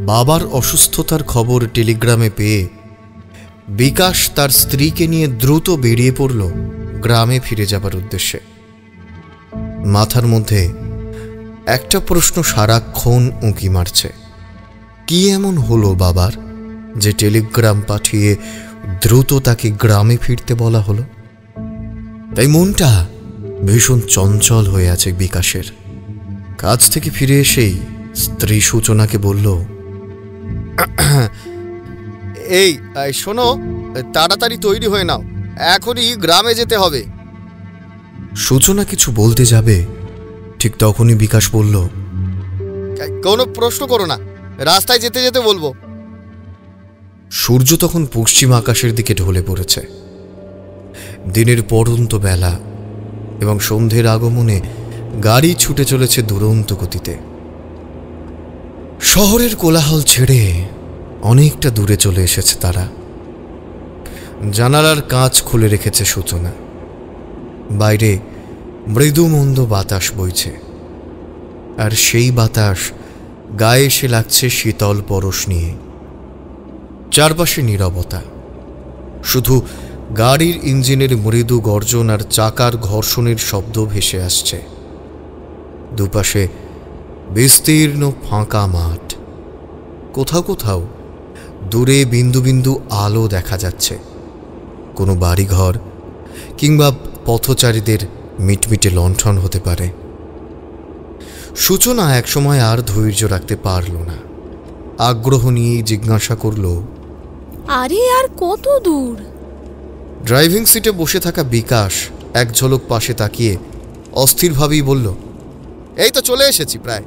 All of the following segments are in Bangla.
বাবার অসুস্থতার খবর টেলিগ্রামে পেয়ে বিকাশ তার স্ত্রীকে নিয়ে দ্রুত বেরিয়ে পড়ল গ্রামে ফিরে যাবার উদ্দেশ্যে। মাথার মধ্যে একটা প্রশ্ন সারাক্ষণ উঁকি মারছে, কি এমন হলো বাবার যে টেলিগ্রাম পাঠিয়ে দ্রুত তাকে গ্রামে ফিরতে বলা হলো। তাই মনটা ভীষণ চঞ্চল হয়ে আছে বিকাশের। কাজ থেকে ফিরে এসেই স্ত্রী সূচনাকে বলল, এই শোনো, তাড়াতাড়ি তৈরি হয়ে নাও, এখনই গ্রামে যেতে হবে। সূচনা কিছু বলতে যাবে, ঠিক তখনই বিকাশ বলল, কোনো প্রশ্ন করো না, রাস্তায় যেতে যেতে বলবো। সূর্য তখন পশ্চিম আকাশের দিকে ঢলে পড়েছে। দিনের পড়ন্ত বেলা এবং সন্ধ্যের আগমনে গাড়ি ছুটে চলেছে দুরন্ত গতিতে। শহরের কোলাহল ছেড়ে অনেকটা দূরে চলে এসেছে তারা। জানালার কাঁচ খুলে রেখেছে সূচনা। বাইরে মৃদু মন্দ বাতাস বইছে, আর সেই বাতাস গায়ে এসে লাগছে শীতল পরশ নিয়ে। চারপাশে নীরবতা, শুধু গাড়ির ইঞ্জিনের মৃদু গর্জন আর চাকার ঘর্ষণের শব্দ ভেসে আসছে। দুপাশে বিস্তীর্ণ ফাঁকা মাঠ, কোথাও কোথাও দূরে বিন্দু বিন্দু আলো দেখা যাচ্ছে। কোনো বাড়িঘর কিংবা পথচারীদের মিটমিটে লণ্ঠন হতে পারে। সূচনা একসময় আর ধৈর্য রাখতে পারল না, আগ্রহ নিয়েই জিজ্ঞাসা করল, আরে আর কত দূর? ড্রাইভিং সিটে বসে থাকা বিকাশ এক ঝলক পাশে তাকিয়ে অস্থিরভাবেই বলল, এই তো চলে এসেছি প্রায়।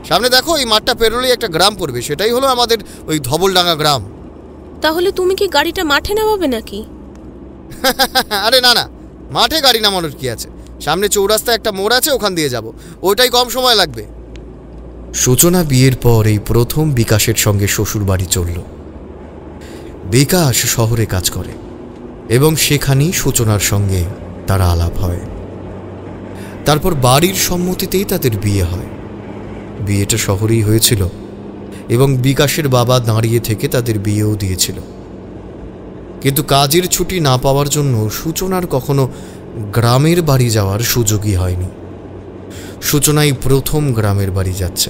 সামনে দেখো, এই মাঠটা পেরোলেই একটা গ্রাম পড়বে, সেটাই হলো আমাদের ওই ধবলডাঙ্গা গ্রাম। তাহলে তুমি কি গাড়িটা মাঠে নামাবে নাকি? আরে না না, মাঠে গাড়ি নামানোর কি আছে, সামনে চৌরাস্তায় একটা মোড় আছে, ওখান দিয়ে যাব, ওইটাই কম সময় লাগবে। সূচনা বিয়ের পর এই প্রথম বিকাশের সঙ্গে শ্বশুর বাড়ি চলল। বিকাশ শহরে কাজ করে এবং সেখানেই সূচনার সঙ্গে তার আলাপ হয়। তারপর বাড়ির সম্মতিতেই তাদের বিয়ে হয়। বিয়েটা শহরেই হয়েছিল এবং বিকাশের বাবা দাঁড়িয়ে থেকে তাদের বিয়েও দিয়েছিল। কিন্তু কাজের ছুটি না পাওয়ার জন্য সূচনার কখনো গ্রামের বাড়ি যাওয়ার সুযোগই হয়নি। সূচনাই প্রথম গ্রামের বাড়ি যাচ্ছে,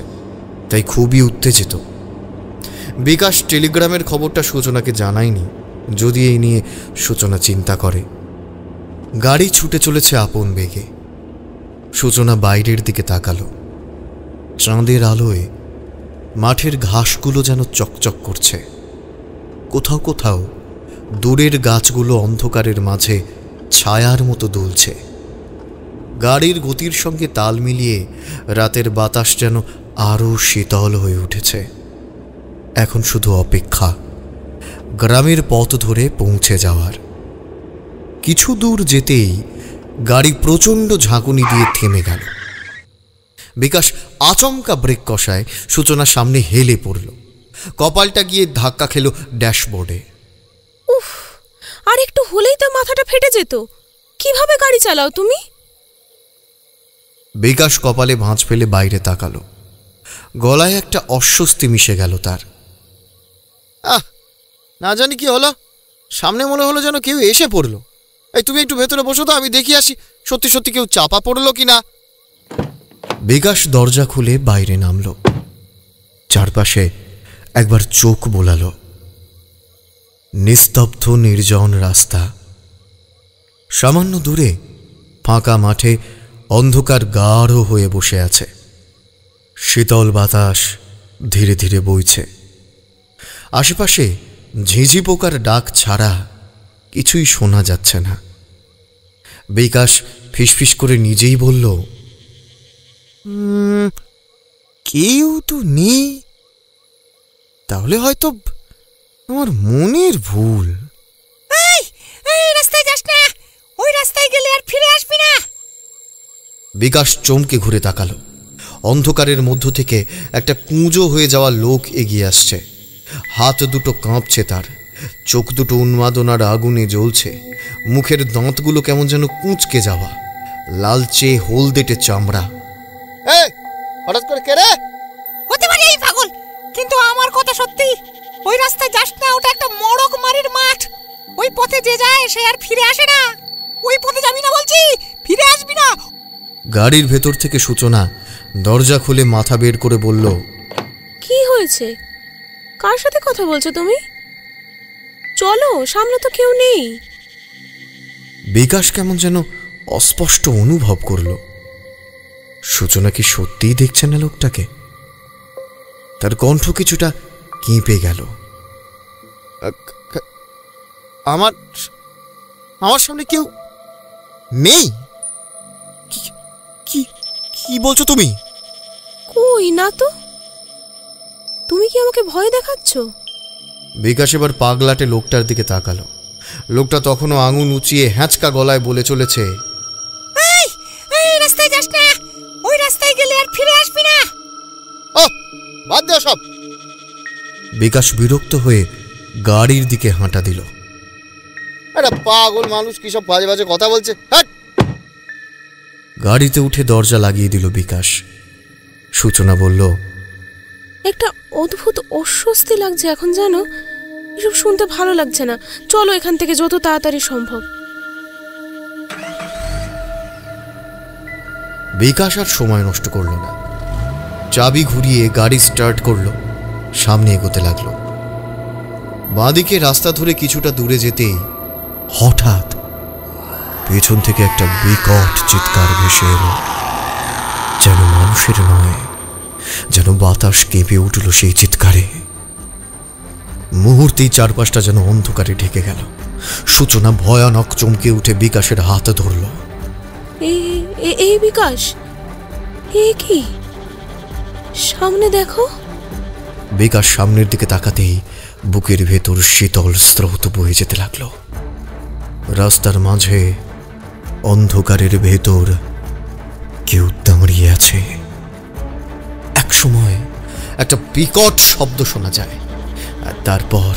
তাই খুবই উত্তেজিত। বিকাশ টেলিগ্রামের খবরটা সূচনাকে জানায়নি, যদি এই নিয়ে সূচনা চিন্তা করে। গাড়ি ছুটে চলেছে আপন বেগে। সূচনা বাইরের দিকে তাকালো। চাঁদের আলোয় মাঠের ঘাসগুলো যেন চকচক করছে। কোথাও কোথাও দূরের গাছগুলো অন্ধকারের মাঝে ছায়ার মতো দুলছে। গাড়ির গতির সঙ্গে তাল মিলিয়ে রাতের বাতাস যেন আরও শীতল হয়ে উঠেছে। এখন শুধু অপেক্ষা গ্রামের পথ ধরে পৌঁছে যাওয়ার। কিছু দূর যেতেই গাড়ি প্রচণ্ড ঝাঁকুনি দিয়ে থেমে গেল। বিকাশ আচমকা ব্রেক কষায় সূচনার সামনে হেলে পড়ল। কপালটা গিয়ে ধাক্কা খেল ড্যাশবোর্ডে। উফ, আর একটু হলেই তো মাথাটা ফেটে যেত। কিভাবে গাড়ি চালাও তুমি? বিকাশ কপালে ভাঁজ ফেলে বাইরে তাকালো। গলায় একটা অস্বস্তি মিশে গেল তার। না জানি কি হলো, সামনে মনে হলো যেন কেউ এসে পড়লো। এই তুমি একটু ভেতরে বসো তো, আমি দেখি আসি সত্যি সত্যি কেউ চাপা পড়লো কিনা। বিকাশ দরজা খুলে বাইরে নামল। চারপাশে একবার চোখ বোলালো। নিস্তব্ধ নির্জন রাস্তা। সামান্য দূরে ফাঁকা মাঠে অন্ধকার গাঢ় হয়ে বসে আছে। শীতল বাতাস ধীরে ধীরে বইছে। আশেপাশে ঝিঁঝি পোকার ডাক ছাড়া কিছুই শোনা যাচ্ছে না। বিকাশ ফিসফিস করে নিজেই বলল, কেউ তো নেই, তাহলে হয়তো আমার মনের ভুল। রাস্তায় যাস না, ওই রাস্তায় গেলে আর ফিরে আসবি না। বিকাশ চমকে ঘুরে তাকালো। অন্ধকারের মধ্য থেকে একটা কুঁজো হয়ে যাওয়া লোক এগিয়ে আসছে। হাত দুটো কাঁপছে তার, চোখ দুটো উন্মাদনার আগুনে জ্বলছে। মুখের দাঁতগুলো কেমন যেন কুঁচকে যাওয়া, লালচে হলদেটে চামড়া। হঠাৎ করে কে রে? হতে পারে এই পাগল, কিন্তু আমার কথা সত্যি, ওই রাস্তায় যাস না, ওটা একটা মড়ক মারির মাঠ। ওই পথে যে যায় সে আর ফিরে আসে না। ওই পথে যাবি না বলছি, ফিরে আসবি না। গাড়ির ভেতর থেকে সূচনা দরজা খুলে মাথা বের করে বলল, কি হয়েছে? কার সাথে কথা বলছো তুমি? চলো, সামনে তো কেউ নেই। বিকাশ কেমন যেন অস্পষ্ট অনুভব করল। সূচনা কি সত্যিই দেখছে না লোকটাকে? তার কণ্ঠ কিছুটা কেঁপে গেল। আমার আমার সামনে কেউ নেই? কি কি বলছো তুমি? কই না তো। তুমি কি আমাকে ভয় দেখাচ্ছ? বিকাশ এবার পাগলাটে লোকটার দিকে তাকালো। লোকটা তখনও আঙুল উঁচিয়ে হ্যাঁচকা গলায় বলে চলেছে, এই রাস্তায় যাস না, ওই রাস্তায় গেলে আর ফিরে আসবি না। বাদ দাও সব। বিকাশ বিরক্ত হয়ে গাড়ির দিকে হাঁটা দিল। একটা পাগল মানুষ কি সব বাজে বাজে কথা বলছে। হ্যাঁ, গাড়িতে উঠে দরজা লাগিয়ে দিল বিকাশ। সূচনা বলল, একটা অদ্ভুত অস্বস্তি লাগছে এখন, জানো? এসব শুনতে ভালো লাগছে না। চলো এখান থেকে যত তাড়াতাড়ি সম্ভব। বিকাশ আর সময় নষ্ট করল না। চাবি ঘুরিয়ে গাড়ি স্টার্ট করলো, সামনে এগোতে লাগলো। বাঁদিকে রাস্তা ধরে কিছুটা দূরে যেতেই হঠাৎ পেছন থেকে একটা বিকট চিৎকার ভেসে এলো। যেন মানুষের নয়, যেন বাতাস কেঁপে উঠল সেই চিৎকারে। মুহূর্তেই চারপাশটা যেন অন্ধকারে ঢেকে গেল। সূচনা ভয়ানক চমকে উঠে বিকাশের হাত ধরল। এই বিকাশ, এ কি? সামনে দেখো। বিকাশ সামনের দিকে তাকাতেই বুকের ভেতর শীতল স্রোত বয়ে যেতে লাগলো। রাস্তার মাঝে অন্ধকারের ভেতর কেউ দাঁড়িয়ে আছে। একসময় একটা বিকট শব্দ শোনা যায়, আর তারপর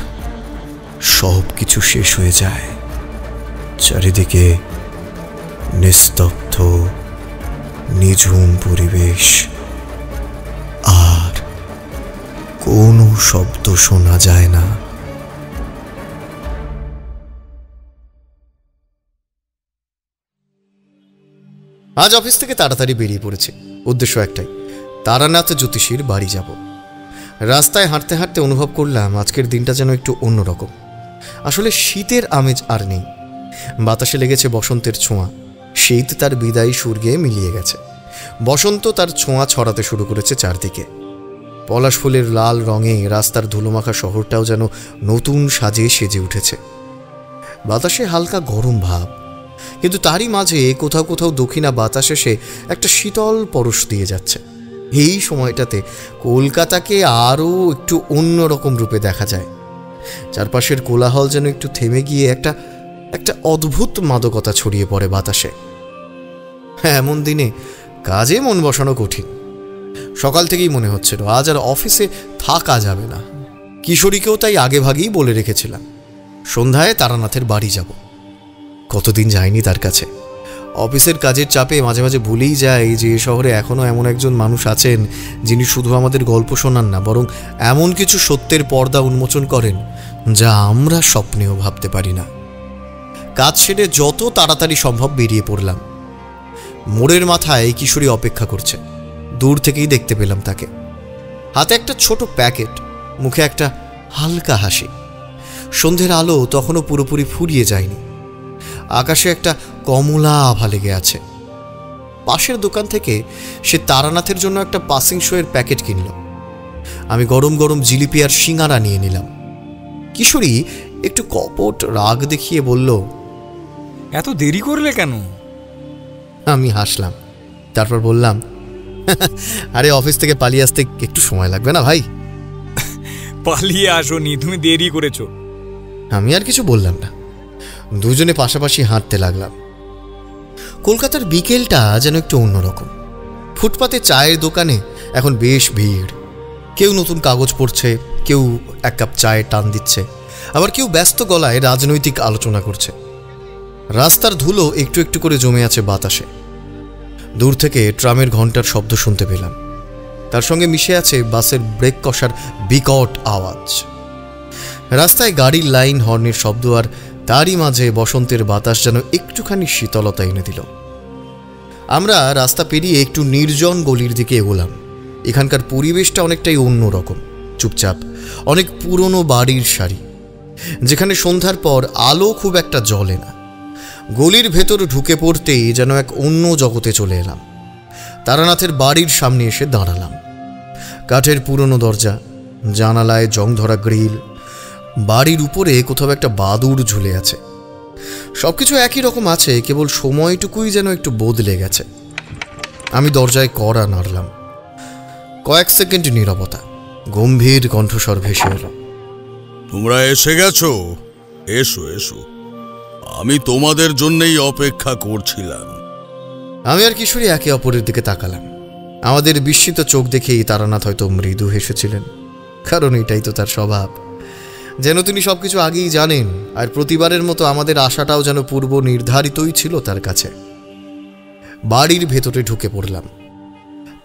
সব কিছু শেষ হয়ে যায়। চারিদিকে নিস্তব্ধ নিঝুম পরিবেশ, আর কোনো শব্দ শোনা যায় না। আজ অফিস থেকে তাড়াতাড়ি বেরিয়ে পড়েছে। উদ্দেশ্য একটাই, তারানাথ জ্যোতিষীর বাড়ি যাব। রাস্তায় হাঁটতে হাঁটতে অনুভব করলাম আজকের দিনটা যেন একটু অন্যরকম। আসলে শীতের আমেজ আর নেই, বাতাসে লেগেছে বসন্তের ছোঁয়া। শীত তার বিদায়ী সুর গেয়ে মিলিয়ে গেছে, বসন্ত তার ছোঁয়া ছড়াতে শুরু করেছে চারদিকে। পলাশ ফুলের লাল রঙে রাস্তার ধুলোমাখা শহরটাও যেন নতুন সাজে সেজে উঠেছে। বাতাসে হালকা গরম ভাব, কিন্তু তারই মাঝে কোথাও কোথাও দক্ষিণা বাতাস এসে একটা শীতল পরশ দিয়ে যাচ্ছে। এই সময়টাতে কলকাতাকে আরও একটু অন্যরকম রূপে দেখা যায়। চারপাশের কোলাহল যেন একটু থেমে গিয়ে একটা অদ্ভুত মাদকতা ছড়িয়ে পড়ে বাতাসে। এমন দিনে কাজে মন বসানো কঠিন। সকাল থেকেই মনে হচ্ছিল আজ আর অফিসে থাকা যাবে না। কিশোরীকেও তাই আগে ভাগেই বলে রেখেছিলাম সন্ধ্যায় তারানাথের বাড়ি যাব। কতদিন যায়নি তার কাছে। অফিসের কাজের চাপে মাঝে মাঝে ভুলেই যায় যে এ শহরে এখনও এমন একজন মানুষ আছেন যিনি শুধু আমাদের গল্প শোনান না, বরং এমন কিছু সত্যের পর্দা উন্মোচন করেন যা আমরা স্বপ্নেও ভাবতে পারি না। কাজ সেরে যত তাড়াতাড়ি সম্ভব বেরিয়ে পড়লাম। মোড়ের মাথায় কিশোরী অপেক্ষা করছে। দূর থেকেই দেখতে পেলাম তাকে। হাতে একটা ছোট প্যাকেট, মুখে একটা হালকা হাসি। সন্ধ্যের আলো তখনও পুরোপুরি ফুরিয়ে যায়নি। আকাশে একটা কমলা আভা লেগে আছে। পাশের দোকান থেকে সে তারানাথের জন্য একটা পাসিং শোয়ের প্যাকেট কিনল। আমি গরম গরম জিলিপি আর সিঙ্গারা নিয়ে নিলাম। কিশোরী একটু কপট রাগ দেখিয়ে বলল, এত দেরি করলে কেন? আমি হাসলাম, তারপর বললাম, আরে অফিস থেকে পালিয়ে আসতে একটু সময় লাগবে না ভাই। পালিয়ে আসোনি, তুমি দেরি করেছো। আমি আর কিছু বললাম না। দুজনে পাশাপাশি হাঁটতে লাগলাম। কলকাতার বিকেলটা যেন একটু অন্যরকম। ফুটপাতে চায়ের দোকানে এখন বেশ ভিড়। কেউ নতুন কাগজ পড়ছে, কেউ এক কাপ চায়ে টান দিচ্ছে, আবার কেউ ব্যস্ত গলায় রাজনৈতিক আলোচনা করছে। রাস্তার ধুলো একটু একটু করে জমে আছে বাতাসে। দূর থেকে ট্রামের ঘন্টার শব্দ শুনতে পেলাম। তার সঙ্গে মিশে আছে বাসের ব্রেক কষার বিকট আওয়াজ। রাস্তায় গাড়ির লাইন, হর্নের শব্দ, আর তারই মাঝে বসন্তের বাতাস যেন একটুখানি শীতলতা এনে দিল। আমরা রাস্তা পেরিয়ে একটু নির্জন গলির দিকে এগোলাম। এখানকার পরিবেশটা অনেকটাই অন্যরকম, চুপচাপ, অনেক পুরনো বাড়ির সারি, যেখানে সন্ধ্যার পর আলো খুব একটা জ্বলে না। গলির ভেতর ঢুকে পড়তেই যেন এক অন্য জগতে চলে এলাম। তারানাথের বাড়ির সামনে এসে দাঁড়ালাম। কাঠের পুরনো দরজা, জানালায় জং ধরা গ্রিল, বাড়ির উপরে কোথাও একটা বাদুড় ঝুলে আছে। সবকিছু একই রকম আছে, কেবল সময়টুকুই যেন একটু বদলে গেছে। আমি দরজায় কড়া নাড়লাম। কয়েক সেকেন্ড নীরবতা, গম্ভীর কণ্ঠস্বর ভেসে এলো। তোমরা এসে গেছো? এসো এসো, আমি তোমাদের জন্যই অপেক্ষা করছিলাম। আমি আর কিশোরী একে অপরের দিকে তাকালাম। আমাদের বিস্মিত চোখ দেখেই তারানাথ হয়তো মৃদু হেসেছিলেন, কারণ এটাই তো তার স্বভাব। যেন তিনি সবকিছু আগেই জানেন, আর প্রতিবারের মতো আমাদের আশাটাও যেন পূর্ব নির্ধারিতই ছিল তার কাছে। বাড়ির ভেতরে ঢুকে পড়লাম।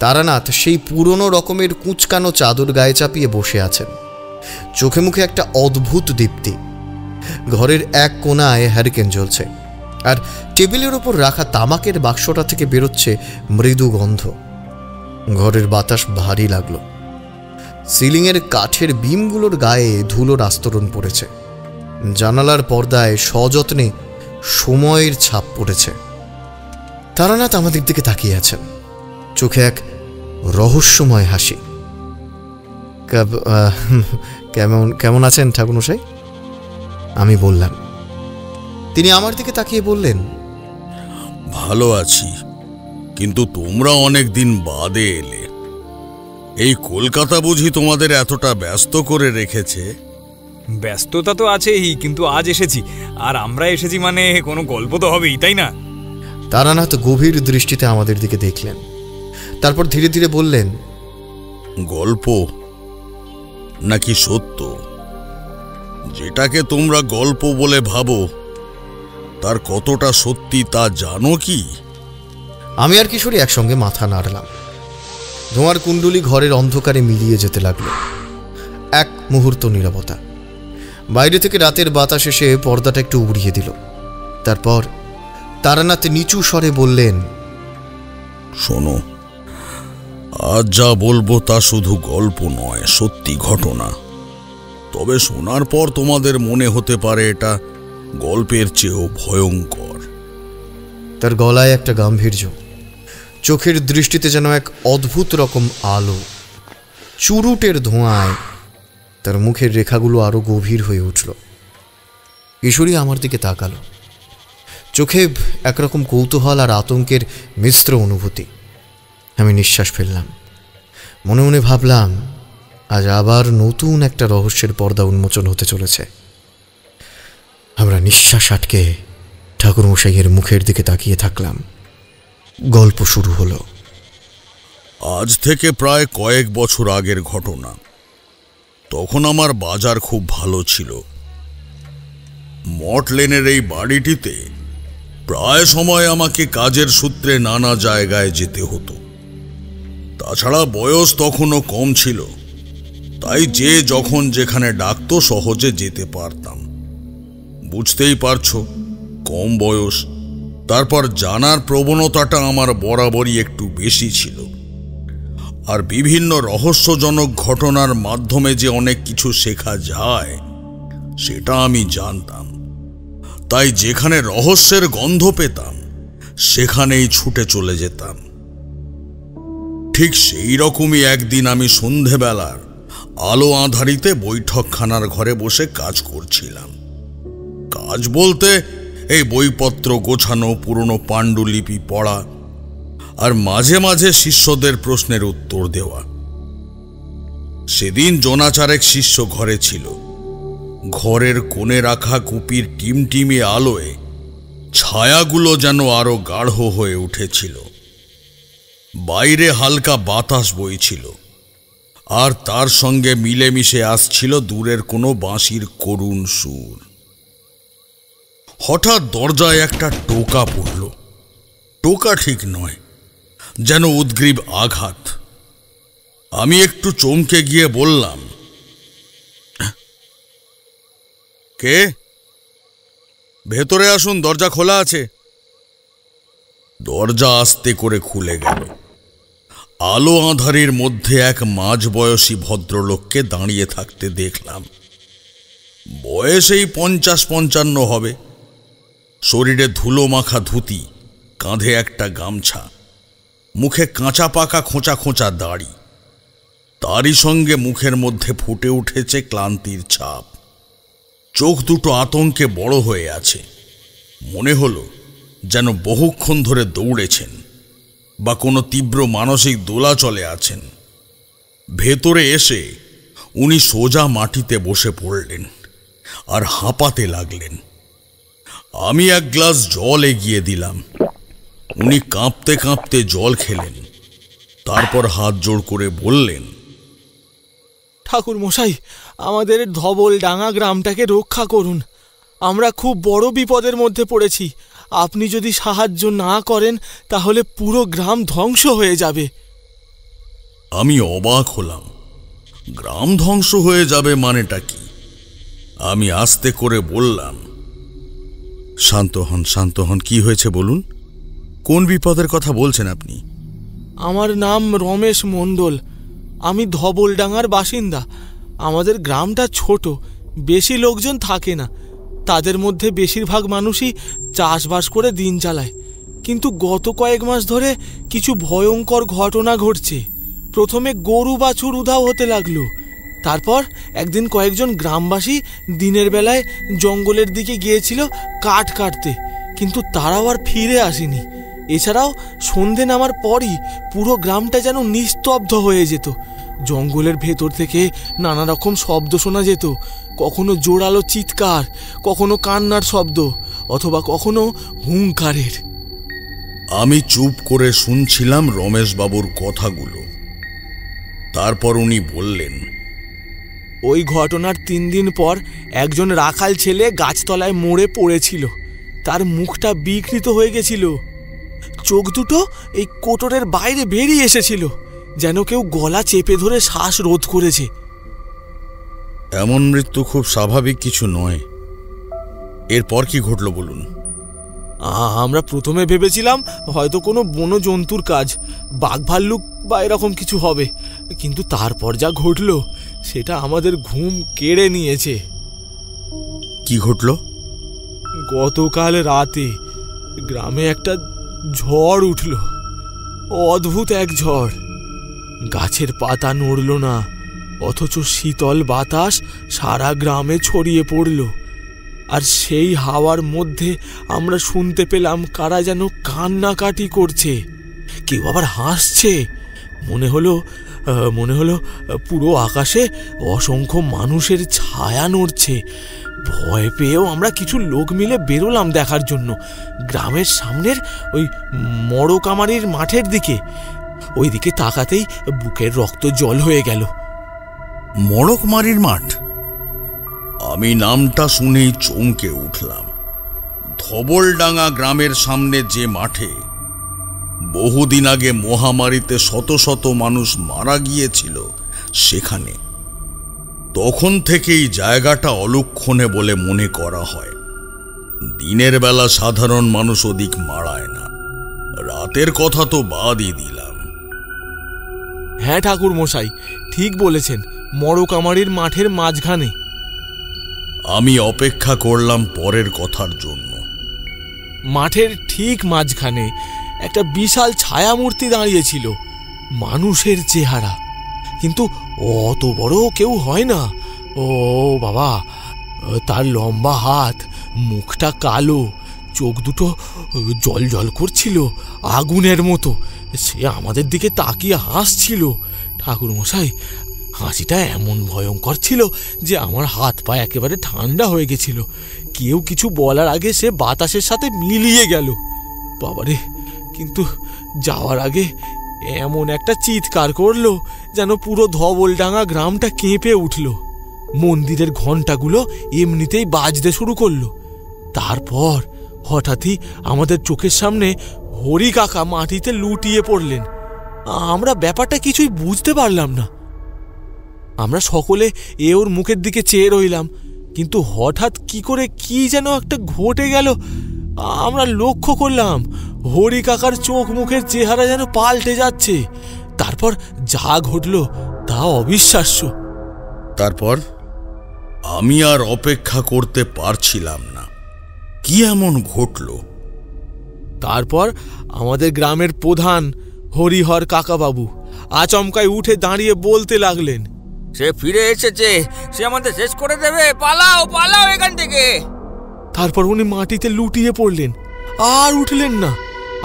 তারানাথ সেই পুরনো রকমের কুঁচকানো চাদর গায়ে চাপিয়ে বসে আছেন। চোখে মুখে একটা অদ্ভুত দীপ্তি। ঘরের এক কোণায় হ্যারিকেন জ্বলছে, আর টেবিলের ওপর রাখা তামাকের বাক্সটা থেকে বেরোচ্ছে মৃদু গন্ধ। ঘরের বাতাস ভারী লাগলো। সিলিংয়ের কাঠের বিমগুলোর গায়ে ধুলোর আস্তরণ পড়েছে। জানালার পর্দায় সযত্নে সময়ের ছাপ পড়েছে। তারানাথ আমাদের দিকে তাকিয়ে আছেন, চোখে এক রহস্যময় হাসি। কেমন আছেন ঠাকুরমশাই? আমি বললাম। তিনি আমার দিকে তাকিয়ে বললেন, ভালো আছি, কিন্তু তোমরা অনেক দিন বাদে এলে। এই কলকাতা বুঝি তোমাদের এতটা ব্যস্ত করে রেখেছে? ব্যস্ততা তো আছেই, কিন্তু আজ এসেছি, আর আমরা এসেছি মানে কোনো গল্প তো হবেই, তাই না? তারানাথ গভীর দৃষ্টিতে আমাদের দিকে দেখলেন, তারপর ধীরে ধীরে বললেন, গল্প নাকি সত্য? যেটাকে তোমরা গল্প বলে ভাবো, তার কতটা সত্যি তা জানো কি? আমি আর কিশোরী একসঙ্গে মাথা নাড়লাম। ধোঁয়ার কুণ্ডলি ঘরের অন্ধকারে মিলিয়ে যেতে লাগলো। এক মুহূর্ত নীরবতা। বাইরে থেকে রাতের বাতাস এসে পর্দাটা একটু উড়িয়ে দিল। তারপর তারানাথ নিচু স্বরে বললেন, শোনো, আজ যা বলবো তা শুধু গল্প নয়, সত্যি ঘটনা। তবে শোনার পর তোমাদের মনে হতে পারে এটা গল্পের চেয়েও ভয়ঙ্কর। তার গলায় একটা গাম্ভীর্য, চোখের দৃষ্টিতে যেন এক অদ্ভুত রকম আলো। চুরুটের ধোঁয়ায় তার মুখের রেখাগুলো আরো গভীর হয়ে উঠল। কিশোরী আমার দিকে তাকালো, চোখে একরকম কৌতূহল আর আতঙ্কের মিশ্র অনুভূতি। আমি নিঃশ্বাস ফেললাম। মনে মনে ভাবলাম, আজ আবার নতুন একটা রহস্যের পর্দা উন্মোচন হতে চলেছে। আমরা নিঃশ্বাস আটকে ঠাকুরমশাইয়ের মুখের দিকে তাকিয়ে থাকলাম। গল্প শুরু হলো। আজ থেকে প্রায় কয়েক বছর আগের ঘটনা। তখন আমার বাজার খুব ভালো ছিল। মঠ লেনের এই বাড়িটিতে প্রায় সময় আমাকে কাজের সূত্রে নানা জায়গায় যেতে হতো। তাছাড়া বয়স তখনও কম ছিল, তাই যে যখন যেখানে ডাকতো সহজে যেতে পারতাম। বুঝতেই পারছো, কম বয়স, তারপর জানার প্রবণতাটা আমার বরাবরই একটু বেশি ছিল। আর বিভিন্ন রহস্যজনক ঘটনার মাধ্যমে যে অনেক কিছু শেখা যায় সেটা আমি জানতাম। তাই যেখানে রহস্যের গন্ধ পেতাম সেখানেই ছুটে চলে যেতাম। ঠিক সেই রকমই একদিন আমি সন্ধেবেলার আলো আঁধারিতে বৈঠকখানার ঘরে বসে কাজ করছিলাম। কাজ বলতে এই বইপত্র গোছানো, পুরনো পাণ্ডুলিপি পড়া, আর মাঝে মাঝে শিষ্যদের প্রশ্নের উত্তর দেওয়া। সেদিন জোনাচারেক শিষ্য ঘরে ছিল। ঘরের কোণে রাখা কুপির টিমটিমে আলোয় ছায়াগুলো যেন আরো গাঢ় হয়ে উঠেছিল। বাইরে হালকা বাতাস বইছিল, আর তার সঙ্গে মিলেমিশে আসছিল দূরের কোনো বাঁশির করুণ সুর। হঠাৎ দরজায় একটা টোকা পড়ল। টোকা ঠিক নয়, যেন উদ্গ্রীব আঘাত। আমি একটু চমকে গিয়ে বললাম, কে? ভেতরে আসুন, দরজা খোলা আছে। দরজা আস্তে করে খুলে গেল। আলো আঁধারের মধ্যে এক মাঝবয়সী ভদ্রলোককে দাঁড়িয়ে থাকতে দেখলাম। বয়স এই 50-55 হবে। শরীরে ধুলো মাখা ধুতি, কাঁধে একটা গামছা, মুখে কাঁচা পাকা খোঁচা খোঁচা দাড়ি। তারই সঙ্গে মুখের মধ্যে ফুটে উঠেছে ক্লান্তির ছাপ। চোখ দুটো আতঙ্কে বড় হয়ে আছে। মনে হলো যেন বহুক্ষণ ধরে দৌড়েছেন বা কোনো তীব্র মানসিক দোলাচলে আছেন। ভেতরে এসে উনি সোজা মাটিতে বসে পড়লেন আর হাঁপাতে লাগলেন। আমি এক গ্লাস জল এগিয়ে দিলাম। উনি কাঁপতে কাঁপতে জল খেলেন। তারপর হাত জোড় করে বললেন, ঠাকুর মশাই, আমাদের ধবলডাঙ্গা গ্রামটাকে রক্ষা করুন। আমরা খুব বড় বিপদের মধ্যে পড়েছি। আপনি যদি সাহায্য না করেন তাহলে পুরো গ্রাম ধ্বংস হয়ে যাবে। আমি অবাক হলাম। গ্রাম ধ্বংস হয়ে যাবে মানেটা কি? আমি আস্তে করে বললাম, শান্ত হন, শান্ত হন। কি হয়েছে বলুন? কোন বিপদের কথা বলছেন আপনি? আমার নাম রমেশ মণ্ডল। আমি ধবলডাঙ্গার বাসিন্দা। আমাদের গ্রামটা ছোট, বেশি লোকজন থাকে না। তাদের মধ্যে বেশিরভাগ মানুষই চাষবাস করে দিন চালায়। কিন্তু গত কয়েক মাস ধরে কিছু ভয়ঙ্কর ঘটনা ঘটছে। প্রথমে গরু বাছুর উধাও হতে লাগলো। তারপর একদিন কয়েকজন গ্রামবাসী দিনের বেলায় জঙ্গলের দিকে গিয়েছিল কাঠ কাটতে, কিন্তু তারাও আর ফিরে আসেনি। এছাড়াও সন্ধে নামার পরই পুরো গ্রামটা যেন নিস্তব্ধ হয়ে যেত। জঙ্গলের ভেতর থেকে নানা রকম শব্দ শোনা যেত। কখনো জোরালো চিৎকার, কখনো কান্নার শব্দ, অথবা কখনো হুঙ্কারের। আমি চুপ করে শুনছিলাম রমেশবাবুর কথাগুলো। তারপর উনি বললেন, ওই ঘটনার 3 দিন পর একজন রাখাল ছেলে গাছতলায় মরে পড়েছিল। তার মুখটা বিকৃত হয়ে গেছিল। চোখ দুটো এই কোটরের বাইরে বেরিয়ে এসেছিল, যেন কেউ গলা চেপে ধরে শ্বাস রোধ করেছে। এমন মৃত্যু খুব স্বাভাবিক কিছু নয়। এরপর কি ঘটল বলুন? আমরা প্রথমে ভেবেছিলাম হয়তো কোনো বন্য জন্তুর কাজ, বাঘ ভাল্লুক বা এরকম কিছু হবে। কিন্তু তারপর যা ঘটল সেটা আমাদের ঘুম কেড়ে নিয়েছে। কি ঘটল? গতকাল রাতে গ্রামে একটা ঝড় উঠল। অদ্ভুত এক ঝড়। গাছের পাতা নড়ল না, অথচ শীতল বাতাস সারা গ্রামে ছড়িয়ে পড়ল। আর সেই হাওয়ার মধ্যে আমরা শুনতে পেলাম কারা যেন কান্নাকাটি করছে, কেউ আবার হাসছে। মনে হলো পুরো আকাশে অসংখ্য মানুষের ছায়া নড়ছে। ভয় পেয়েও আমরা কিছু লোক মিলে বেরোলাম দেখার জন্য গ্রামের সামনের ওই মড়কামারির মাঠের দিকে। ওই দিকে তাকাতেই বুকের রক্ত জল হয়ে গেল। মড়কমারির মাঠ? আমি নামটা শুনেই চমকে উঠলাম। ধবলডাঙ্গা গ্রামের সামনে যে মাঠে বহুদিন আগে মহামারীতে শত শত মানুষ মারা গিয়েছিল, সেখানে। তখন থেকেই জায়গাটা অলক্ষণে বলে মনে করা হয়। দিনের বেলা সাধারণ মানুষ ওদিক মারায় না, রাতের কথা তো বাদই দিলাম। হ্যাঁ ঠাকুর মশাই, ঠিক বলেছেন, মড়কামারির মাঠের মাঝখানে। আমি অপেক্ষা করলাম পরের কথার জন্য। মাঠের ঠিক মাঝখানে একটা বিশাল ছায়ামূর্তি দাঁড়িয়েছিল, মানুষের চেহারা, কিন্তু অত বড় কেউ হয় না। ও বাবা, তার লম্বা হাত, মুখটা কালো, চোখ দুটো জল জল করছিল আগুনের মতো। সে আমাদের দিকে তাকিয়ে হাসছিল। ঠাকুর মশাই, হাসিটা এমন ভয়ঙ্কর ছিল যে আমার হাত পা একেবারে ঠান্ডা হয়ে গেছিল। কেউ কিছু বলার আগে সে বাতাসের সাথে মিলিয়ে গেল। বাবারে, কিন্তু যাওয়ার আগে এমন একটা চিৎকার করলো যেন পুরো ধবলডাঙ্গা গ্রামটা কেঁপে উঠল। মন্দিরের ঘণ্টাগুলো এমনিতেই বাজতে শুরু করলো। তারপর হঠাৎই আমাদের চোখের সামনে হরি কাকা মাটিতে লুটিয়ে পড়লেন। আমরা ব্যাপারটা কিছুই বুঝতে পারলাম না। আমরা সকলে ওর মুখের দিকে চেয়ে রইলাম, কিন্তু হঠাৎ কি করে কি যেন একটা ঘটে গেল। আমরা লক্ষ্য করলাম হরি কাকার চোখ মুখের চেহারা যেন পাল্টে যাচ্ছে। তারপর যা ঘটল তা অবিশ্বাস্য। তারপর আমি আর অপেক্ষা করতে পারছিলাম না। কি এমন ঘটল? তারপর আমাদের গ্রামের প্রধান হরিহর কাকাবাবু আচমকায় উঠে দাঁড়িয়ে বলতে লাগলেন, সে ফিরে এসেছে, সে আমাদের শেষ করে দেবে, পালাও পালাও এখান থেকে। তারপর উনি মাটিতে লুটিয়ে পড়লেন, আর উঠলেন না।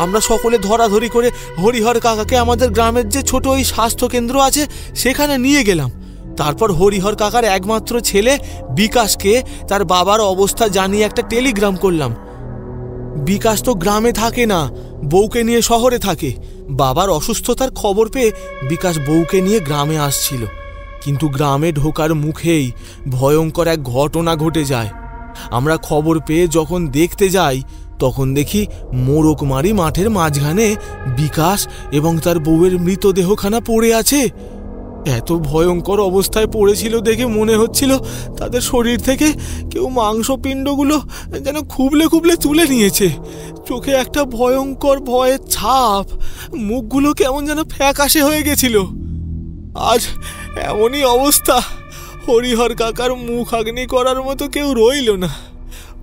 আমরা সকলে ধরাধরি করে হরিহর কাকাকে আমাদের গ্রামের যে ছোট ওই স্বাস্থ্য কেন্দ্র আছে সেখানে নিয়ে গেলাম। তারপর হরিহর কাকার একমাত্র ছেলে বিকাশকে তার বাবার অবস্থা জানিয়ে একটা টেলিগ্রাম করলাম। বিকাশ তো গ্রামে থাকে না, বউকে নিয়ে শহরে থাকে। বাবার অসুস্থতার খবর পেয়ে বিকাশ বউকে নিয়ে গ্রামে আসছিল, কিন্তু গ্রামে ঢোকার মুখেই ভয়ঙ্কর এক ঘটনা ঘটে যায়। আমরা খবর পেয়ে যখন দেখতে যাই তখন দেখি মোরকমারি মাঠের মাঝখানে বিকাশ এবং তার বউয়ের মৃতদেহখানা পড়ে আছে। এত ভয়ঙ্কর অবস্থায় পড়েছিল দেখে মনে হচ্ছিল তাদের শরীর থেকে কেউ মাংসপিণ্ডগুলো যেন খুবলে খুবলে তুলে নিয়েছে। চোখে একটা ভয়ঙ্কর ভয়ের ছাপ, মুখগুলো কেমন যেন ফ্যাকাশে হয়ে গেছিল। আজ এমনই অবস্থা, হরিহর কাকার মুখ আগ্নি করার মতো কেউ রইল না।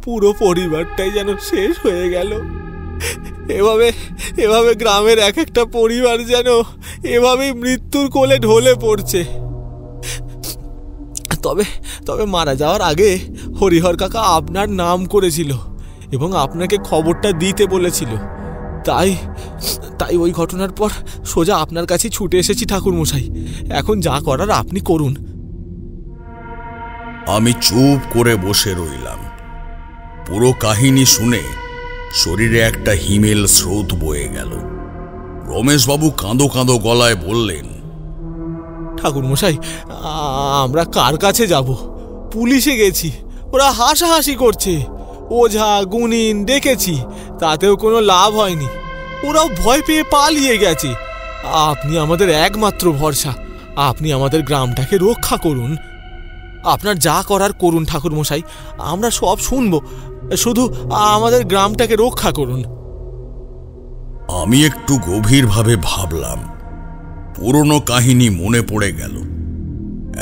পুরো পরিবারটাই যেন শেষ হয়ে গেল। এভাবে গ্রামের এক একটা পরিবার যেন এভাবেই মৃত্যুর কোলে ঢলে পড়ছে। তবে মারা যাওয়ার আগে হরিহর কাকা আপনার নাম করেছিল এবং আপনাকে খবরটা দিতে বলেছিল। তাই ওই ঘটনার পর সোজা আপনার কাছে ছুটে এসেছি ঠাকুরমশাই। এখন যা করার আপনি করুন। আমি চুপ করে বসে রইলাম। পুরো কাহিনী শুনে শরীরে একটা হিমেল স্রোত বয়ে গেল। রমেশবাবু কাঁদো কাঁদো গলায় বললেন, ঠাকুরমশাই, আমরা কার কাছে যাব? পুলিশে গেছি, ওরা হাসাহাসি করছে। ওঝা গুনিন ডেকেছি, তাতেও কোনো লাভ হয়নি। ওরাও ভয় পেয়ে পালিয়ে গেছে। আপনি আমাদের একমাত্র ভরসা, আপনি আমাদের গ্রামটাকে রক্ষা করুন। আপনার যা করার করুন ঠাকুরমশাই, আমরা সব শুনব, শুধু আমাদের গ্রামটাকে রক্ষা করুন। আমি একটু গভীরভাবে ভাবলাম। পুরনো কাহিনী মনে পড়ে গেল।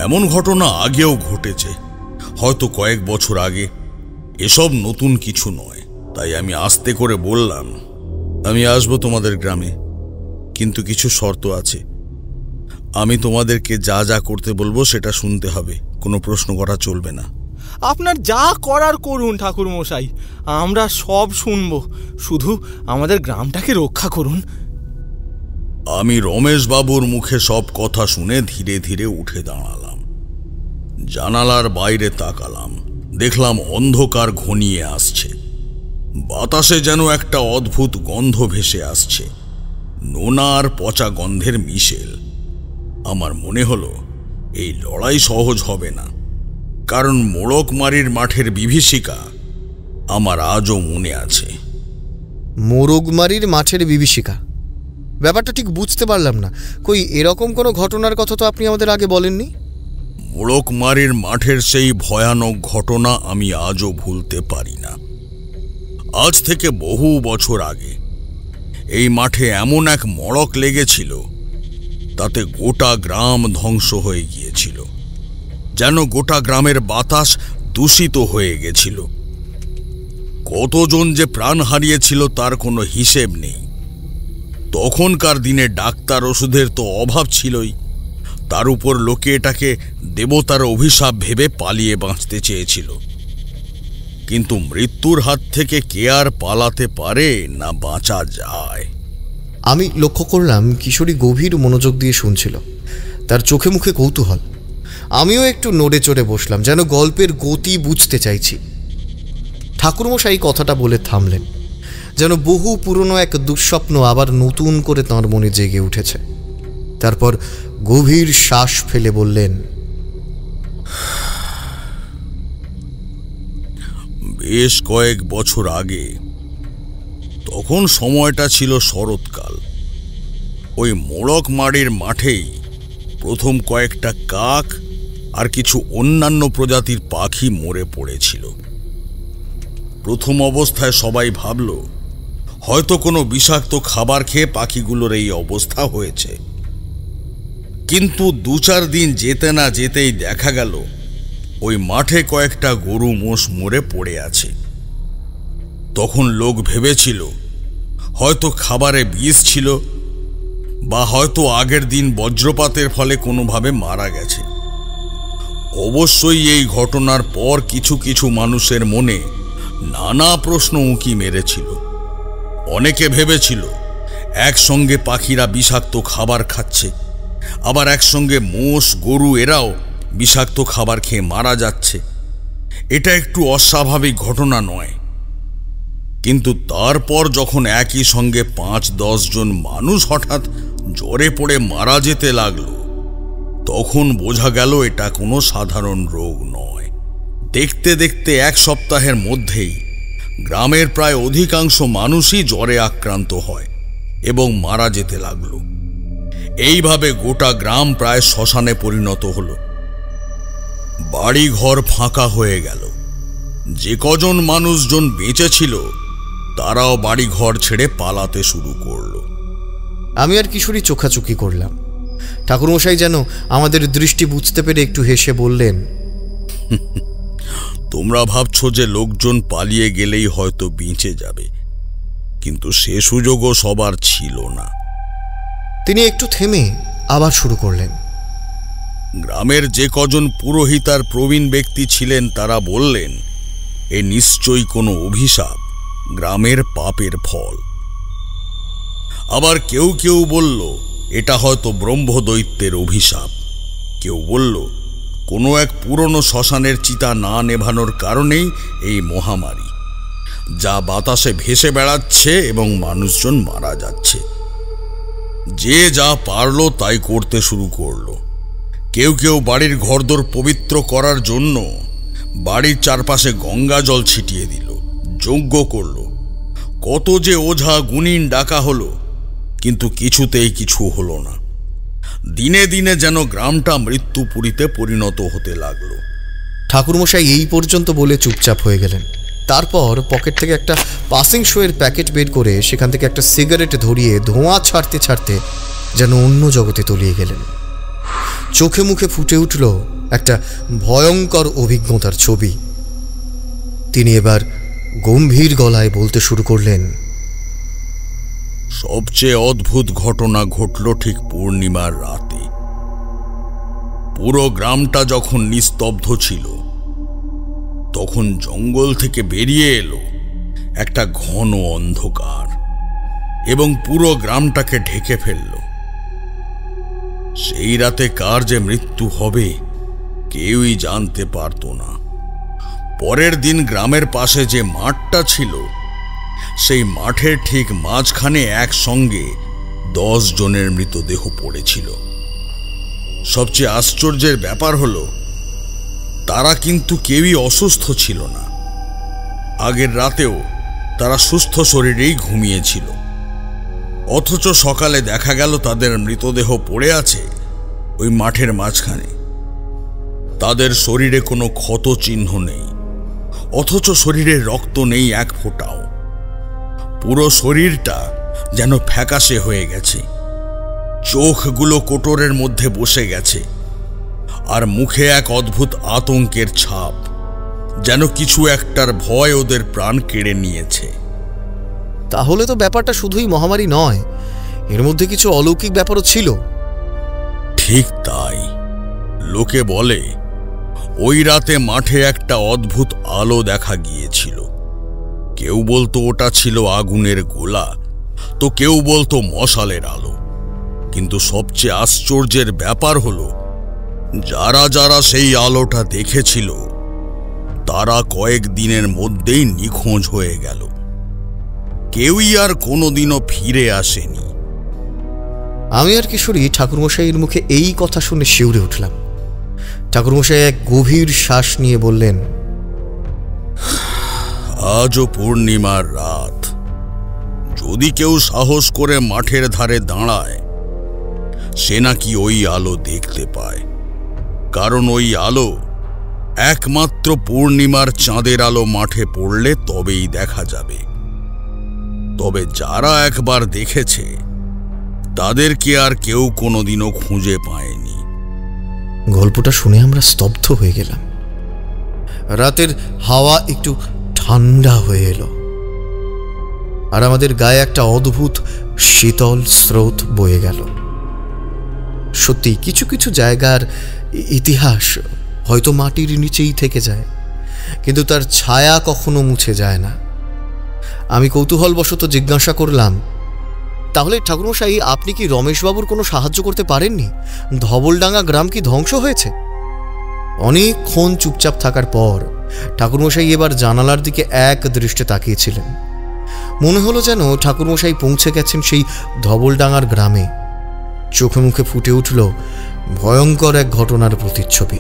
এমন ঘটনা আগেও ঘটেছে, হয়তো কয়েক বছর আগে। এসব নতুন কিছু নয়। তাই আমি আস্তে করে বললাম, আমি আসবো তোমাদের গ্রামে, কিন্তু কিছু শর্ত আছে। আমি তোমাদেরকে যা যা করতে বলবো সেটা শুনতে হবে, কোনো প্রশ্ন করা চলবে না। আপনার যা করার করুন ঠাকুরমশাই, আমরা সব শুনব, শুধু আমাদের গ্রামটাকে রক্ষা করুন। আমি রমেশবাবুর মুখে সব কথা শুনে ধীরে ধীরে উঠে দাঁড়ালাম। জানালার বাইরে তাকালাম, দেখলাম অন্ধকার ঘনিয়ে আসছে। বাতাসে যেন একটা অদ্ভুত গন্ধ ভেসে আসছে, নোনা আর পচা গন্ধের মিশেল। আমার মনে হলো এই লড়াই সহজ হবে না, কারণ মোরকমারির মাঠের বিভীষিকা আমার আজও মনে আছে। মোরগমারির মাঠের বিভীষিকা? ব্যাপারটা ঠিক বুঝতে পারলাম না। কই এরকম কোনো ঘটনার কথা তো আপনি আমাদের আগে বলেননি। মোরকমারির মাঠের সেই ভয়ানক ঘটনা আমি আজও ভুলতে পারি না। আজ থেকে বহু বছর আগে এই মাঠে এমন এক মড়ক লেগেছিল, তাতে গোটা গ্রাম ধ্বংস হয়ে গিয়েছিল। যেন গোটা গ্রামের বাতাস দূষিত হয়ে গেছিল। কতজন যে প্রাণ হারিয়েছিল তার কোনো হিসেব নেই। তখনকার দিনে ডাক্তার ওষুধের তো অভাব ছিলই, তার উপর লোকে এটাকে দেবতার অভিশাপ ভেবে পালিয়ে বাঁচতে চেয়েছিল। কিন্তু মৃত্যুর হাত থেকে কে আর পালাতে পারে না বাঁচা যায়? আমি লক্ষ্য করলাম কিশোরী গভীর মনোযোগ দিয়ে শুনছিল, তার চোখে মুখে কৌতূহল। আমিও একটু নড়ে চড়ে বসলাম, যেন গল্পের গতি বুঝতে চাইছি। ঠাকুরমশাই কথাটা বলে থামলেন, যেন বহু পুরনো এক দুঃস্বপ্ন আবার নতুন করে তাঁর মনে জেগে উঠেছে। তারপর গভীর শ্বাস ফেলে বললেন, বেশ কয়েক বছর আগে, তখন সময়টা ছিল শরৎকাল। ওই মোড়ক মাড়ির মাঠেই প্রথম কয়েকটা কাক আর কিছু অন্যান্য প্রজাতির পাখি মরে পড়েছিল। প্রথম অবস্থায় সবাই ভাবল হয়তো কোনো বিষাক্ত খাবার খেয়ে পাখিগুলোর এই অবস্থা হয়েছে, কিন্তু 2-4 দিন যেতে না যেতেই দেখা গেল ওই মাঠে কয়েকটা গরু মোষ মরে পড়ে আছে। তখন লোক ভেবেছিল হয়তো খাবারে বিষ ছিল, বা হয়তো আগের দিন বজ্রপাতের ফলে কোনোভাবে মারা গেছে। অবশ্যই এই ঘটনার পর কিছু কিছু মানুষের মনে নানা প্রশ্ন উঁকি মেরেছিল। অনেকে ভেবেছিল একসঙ্গে পাখিরা বিষাক্ত খাবার খাচ্ছে, আবার একসঙ্গে মোষ গরু এরাও বিষাক্ত খাবার খেয়ে মারা যাচ্ছে। এটা একটু অস্বাভাবিক ঘটনা নয়। কিন্তু তারপর যখন একই সঙ্গে 5-10 জন মানুষ হঠাৎ জ্বরে পড়ে মারা যেতে লাগলো, তখন বোঝা গেল এটা কোনো সাধারণ রোগ নয়। দেখতে দেখতে 1 সপ্তাহের মধ্যেই গ্রামের প্রায় অধিকাংশ মানুষই জ্বরে আক্রান্ত হয় এবং মারা যেতে লাগলো। এইভাবে গোটা গ্রাম প্রায় শ্মশানে পরিণত হলো। বাড়ি ঘর ফাঁকা হয়ে গেল। যে কজন মানুষজন বেঁচে ছিল তারাও বাড়ি ঘর ছেড়ে পালাতে শুরু করলো। আমি আর কিশোরী চোখাচোখি করলাম। ঠাকুরমশাই যেন আমাদের দৃষ্টি বুঝতে পেরে একটু হেসে বললেন, তোমরা ভাবছো যে লোকজন পালিয়ে গেলেই হয়তো বেঁচে যাবে, কিন্তু সে সুযোগও সবার ছিল না। তিনি একটু থেমে আবার শুরু করলেন। গ্রামের যে কজন পুরোহিত আর প্রবীণ ব্যক্তি ছিলেন তারা বললেন এ নিশ্চয়ই কোনো অভিশাপ, গ্রামের পাপের ফল। আবার কেউ কেউ বলল এটা হয়তো ব্রহ্মদৈত্যের অভিশাপ। কেউ বলল কোনো এক পুরনো শ্মশানের চিতা না নেভানোর কারণেই এই মহামারী, যা বাতাসে ভেসে বেড়াচ্ছে এবং মানুষজন মারা যাচ্ছে। যে যা পারল তাই করতে শুরু করলো। কেউ কেউ বাড়ির ঘরদোর পবিত্র করার জন্য বাড়ির চারপাশে গঙ্গা জল ছিটিয়ে দিল, যজ্ঞ করল। কত যে ওঝা গুণিন ডাকা হলো, কিন্তু কিছুতেই কিছু হলো না। দিনে দিনে যেন গ্রামটা মৃত্যুপুরীতে পরিণত হতে লাগলো। ঠাকুরমশাই এই পর্যন্ত বলে চুপচাপ হয়ে গেলেন। তারপর পকেট থেকে একটা পাসিং শোয়ের প্যাকেট বের করে সেখান থেকে একটা সিগারেট ধরিয়ে ধোঁয়া ছাড়তে ছাড়তে যেন অন্য জগতে তলিয়ে গেলেন। চোখে মুখে ফুটে উঠল একটা ভয়ঙ্কর অভিজ্ঞতার ছবি। তিনি এবার গম্ভীর গলায় বলতে শুরু করলেন, সবচেয়ে অদ্ভুত ঘটনা ঘটল ঠিক পূর্ণিমার রাতে। পুরো গ্রামটা যখন নিস্তব্ধ ছিল, তখন জঙ্গল থেকে বেরিয়ে এলো একটা ঘন অন্ধকার এবং পুরো গ্রামটাকে ঢেকে ফেলল। সেই রাতে কার যে মৃত্যু হবে কেউই জানতে পারত না। পরের দিন গ্রামের পাশে যে মাঠটা ছিল, সেই মাঠের ঠিক মাঝখানে একসঙ্গে 10 জনের মৃতদেহ পড়েছিল। সবচেয়ে আশ্চর্যের ব্যাপার হলো তারা কিন্তু কেউই অসুস্থ ছিল না। আগের রাতেও তারা সুস্থ শরীরেই ঘুমিয়েছিল, অথচ সকালে দেখা গেল তাদের মৃতদেহ পড়ে আছে ওই মাঠের মাঝখানে। তাদের শরীরে কোনো ক্ষত চিহ্ন নেই, অথচ শরীরে রক্ত নেই এক ফোঁটাও। পুরো শরীরটা যেন ফ্যাকাশে হয়ে গেছে, চোখগুলো কোটরের মধ্যে বসে গেছে, আর মুখে এক অদ্ভুত আতঙ্কের ছাপ, যেন কিছু একটার ভয় ওদের প্রাণ কেড়ে নিয়েছে। তাহলে তো ব্যাপারটা শুধুই মহামারী নয়, এর মধ্যে কিছু অলৌকিক ব্যাপারও ছিল। ঠিক তাই। লোকে বলে ওই রাতে মাঠে একটা অদ্ভুত আলো দেখা গিয়েছিল। কেউ বলতো ওটা ছিল আগুনের গোলা, তো কেউ বলতো মশালের আলো। কিন্তু সবচেয়ে আশ্চর্যের ব্যাপার হলো যারা যারা সেই আলোটা দেখেছিল তারা কয়েকদিনের মধ্যেই নিখোঁজ হয়ে গেল। কেউই আর কোনোদিনও ফিরে আসেনি। আমি আর কিশোরী ঠাকুরমশাইয়ের মুখে এই কথা শুনে শিউরে উঠলাম। ঠাকুরমশাই এক গভীর শ্বাস নিয়ে বললেন, আজও পূর্ণিমার রাত। যদি কেউ সাহস করে মাঠের ধারে দাঁড়ায় সে নাকি ওই আলো দেখতে পায়, কারণ ওই আলো একমাত্র পূর্ণিমার চাঁদের আলো মাঠে পড়লে তবেই দেখা যাবে। তবে যারা একবার দেখেছে তাদেরকে আর কেউ কোনোদিনও খুঁজে পায়নি। গল্পটা শুনে আমরা স্তব্ধ হয়ে গেলাম। রাতের হাওয়া একটু ঠান্ডা হয়ে এলো, আর আমাদের গায়ে একটা অদ্ভুত শীতল স্রোত বয়ে গেল। সত্যি কিছু কিছু জায়গার ইতিহাস হয়তো মাটির নিচেই থেকে যায়, কিন্তু তার ছায়া কখনো মুছে যায় না। আমি কৌতূহলবশত জিজ্ঞাসা করলাম, তাহলে ঠাকুরমশাই, আপনি কি রমেশবাবুর কোনো সাহায্য করতে পারেননি? ধবলডাঙ্গা গ্রাম কি ধ্বংস হয়েছে? অনেকক্ষণ চুপচাপ থাকার পর ঠাকুরমশাই এবার জানালার দিকে এক দৃষ্টে তাকিয়েছিলেন। মনে হলো যেন ঠাকুরমশাই পৌঁছে গেছেন সেই ধবলডাঙ্গার গ্রামে। চোখে মুখে ফুটে উঠল ভয়ঙ্কর এক ঘটনার প্রতিচ্ছবি।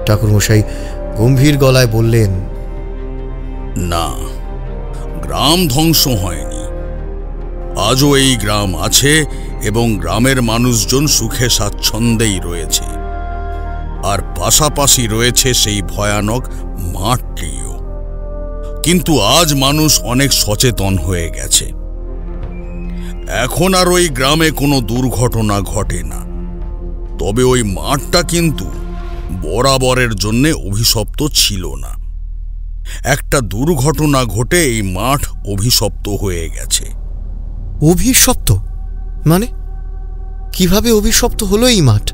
ঠাকুরমশাই গম্ভীর গলায় বললেন, না, গ্রাম ধ্বংস হয়নি। আজও এই গ্রাম আছে এবং গ্রামের মানুষজন সুখে স্বাচ্ছন্দ্যেই রয়েছে। আর পাশাপাশি রয়েছে সেই ভয়ানক মাঠটিও। কিন্তু আজ মানুষ অনেক সচেতন হয়ে গেছে। এখন আর ওই গ্রামে কোনো দুর্ঘটনা ঘটে না। তবে ওই মাঠটা কিন্তু বরাবরের জন্যে অভিশপ্ত ছিল না। একটা দুর্ঘটনা ঘটে এই মাঠ অভিশপ্ত হয়ে গেছে। অভিশপ্ত মানে? কিভাবে অভিশপ্ত হলো এই মাঠ?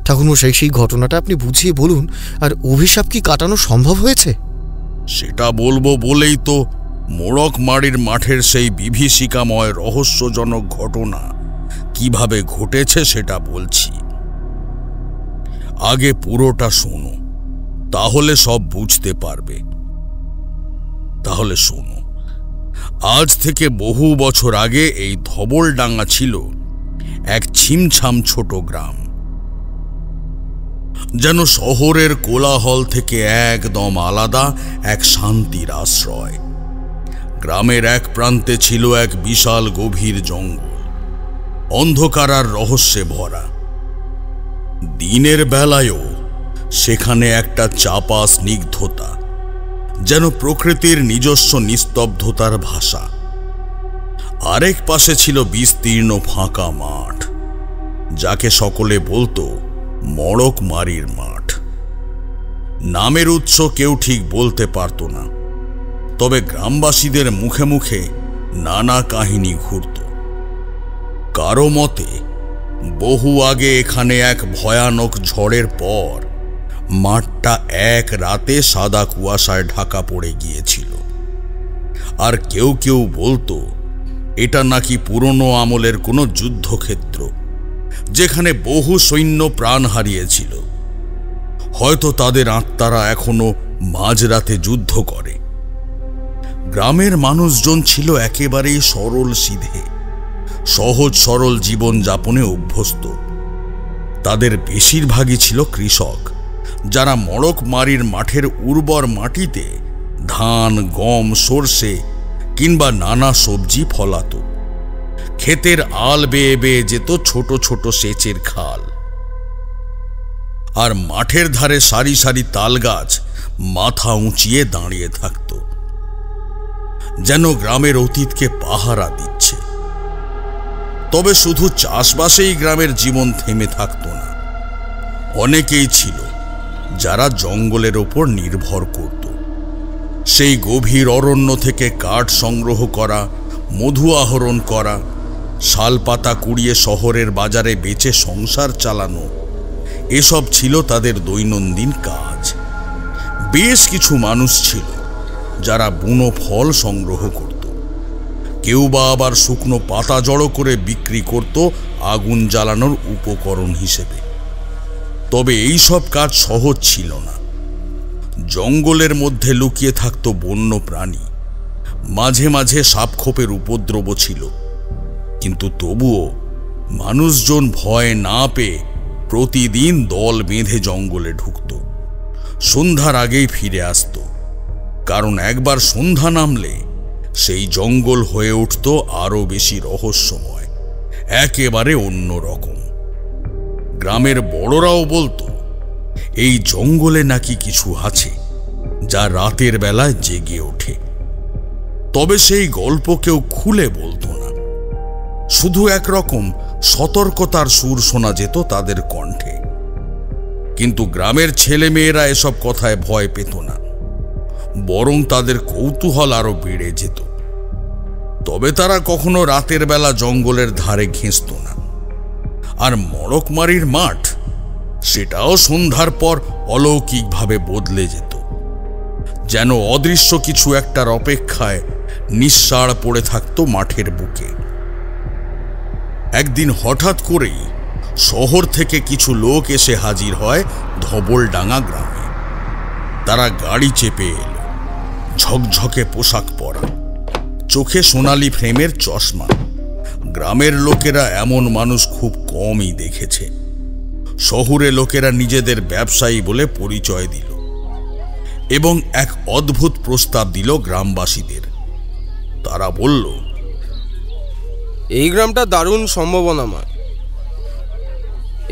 ঠাকুরমশাই, সেই ঘটনাটা আপনি বুঝিয়ে বলুন। আর অভিশাপ কি কাটানো সম্ভব হয়েছে? সেটা বলবো বলেই তো মোড়কমারির মাঠের সেই বিভীষিকাময় রহস্যজনক ঘটনা কিভাবে ঘটেছে সেটা বলছি। আগে পুরোটা শোনো, তাহলে সব বুঝতে পারবে। তাহলে শোনো, আজ থেকে বহু বছর আগে এই ধবলডাঙ্গা ছিল এক ছিমছাম ছোট গ্রাম, যেন শহরের কোলাহল থেকে একদম আলাদা এক শান্তির আশ্রয়। গ্রামের এক প্রান্তে ছিল এক বিশাল গভীর জঙ্গল, অন্ধকার আর রহস্যে ভরা। দিনের বেলায়ও সেখানে একটা চাপা স্নিগ্ধতা, যেন প্রকৃতির নিজস্ব নিস্তব্ধতার ভাষা। আরেক পাশে ছিল বিস্তীর্ণ ফাঁকা মাঠ, যাকে সকলে বলতো মোড়কমারির মাঠ। নামের উৎস কেউ ঠিক বলতে পারত না, তবে গ্রামবাসীদের মুখে মুখে নানা কাহিনী ঘুরত। কারো মতে বহু আগে এখানে এক ভয়ানক ঝড়ের পর মাঠটা এক রাতে সাদা কুয়াশায় ঢাকা পড়ে গিয়েছিল। আর কেউ কেউ বলতো এটা নাকি পুরনো আমলের কোনো যুদ্ধক্ষেত্র, যেখানে বহু সৈন্য প্রাণ হারিয়েছিল। হয়তো তাদের আত্মারা এখনো মাঝরাতে যুদ্ধ করে। গ্রামের মানুষজন ছিল একেবারেই সরল সিধে, সহজ সরল জীবন যাপনে অভ্যস্ত। তাদের বেশিরভাগই ছিল কৃষক, যারা মোড়কমারির মাঠের উর্বর মাটিতে ধান, গম, সর্ষে কিংবা নানা সবজি ফলাত। ক্ষেতের আল বেয়ে বেয়ে যেত ছোট ছোট সেচের খাল, আর মাঠের ধারে সারি সারি তাল গাছ মাথা উঁচিয়ে দাঁড়িয়ে থাকত, যেন গ্রামের অতীতকে পাহারা দিচ্ছে। তবে শুধু চাষবাসেই গ্রামের জীবন থেমে থাকত না। অনেকেই ছিল যারা জঙ্গলের ওপর নির্ভর করত। সেই গভীর অরণ্য থেকে কাঠ সংগ্রহ করা, মধু আহরণ করা, শালপাতা কুড়িয়ে শহরের বাজারে বেচে সংসার চালানো, এসব ছিল তাদের দৈনন্দিন কাজ। বেশ কিছু মানুষ ছিল যারা বুনো ফল সংগ্রহ করত, কেউ বা আবার শুকনো পাতা জড়ো করে বিক্রি করত আগুন জ্বালানোর উপকরণ হিসেবে। তবে এই সব কাজ সহজ ছিল না। জঙ্গলের মধ্যে লুকিয়ে থাকত বন্য প্রাণী, মাঝে মাঝে সাপখোপের উপদ্রব ছিল। কিন্তু তবুও মানুষজন ভয় না পেয়ে প্রতিদিন দল বেঁধে জঙ্গলে ঢুকত। সন্ধ্যার আগেই ফিরে আসত, কারণ একবার সন্ধ্যা নামলে সেই জঙ্গল হয়ে উঠত আরো বেশি রহস্যময়, একেবারে অন্য রকম। গ্রামের বড়রাও বলতো এই জঙ্গলে নাকি কিছু আছে যা রাতের বেলায় জেগে ওঠে। তবে সেই গল্প কেউ খুলে বলতো না, শুধু একরকম সতর্কতার সুর শোনা যেত তাদের কণ্ঠে। কিন্তু গ্রামের ছেলেমেয়েরা এসব কথায় ভয় পেত না, বরং তাদের কৌতূহল আরো বেড়ে যেত। তবে তারা কখনো রাতের বেলা জঙ্গলের ধারে ঘেঁষত না। আর মড়কমারির মাঠ, সেটাও সন্ধ্যার পর অলৌকিকভাবে বদলে যেত, যেন অদৃশ্য কিছু একটার অপেক্ষায় নিঃসাড় পড়ে থাকত মাঠের বুকে। একদিন হঠাৎ করেই শহর থেকে কিছু লোক এসে হাজির হয় ধবলডাঙ্গা গ্রামে। তারা গাড়ি চেপে এলো, ঝকঝকে পোশাক পরা, চোখে সোনালি ফ্রেমের চশমা। গ্রামের লোকেরা এমন মানুষ খুব কমই দেখেছে। শহুরে লোকেরা নিজেদের ব্যবসায়ী বলে পরিচয় দিল এবং এক অদ্ভুত প্রস্তাব দিল গ্রামবাসীদের। তারা বলল, এই গ্রামটা দারুণ সম্ভাবনাময়।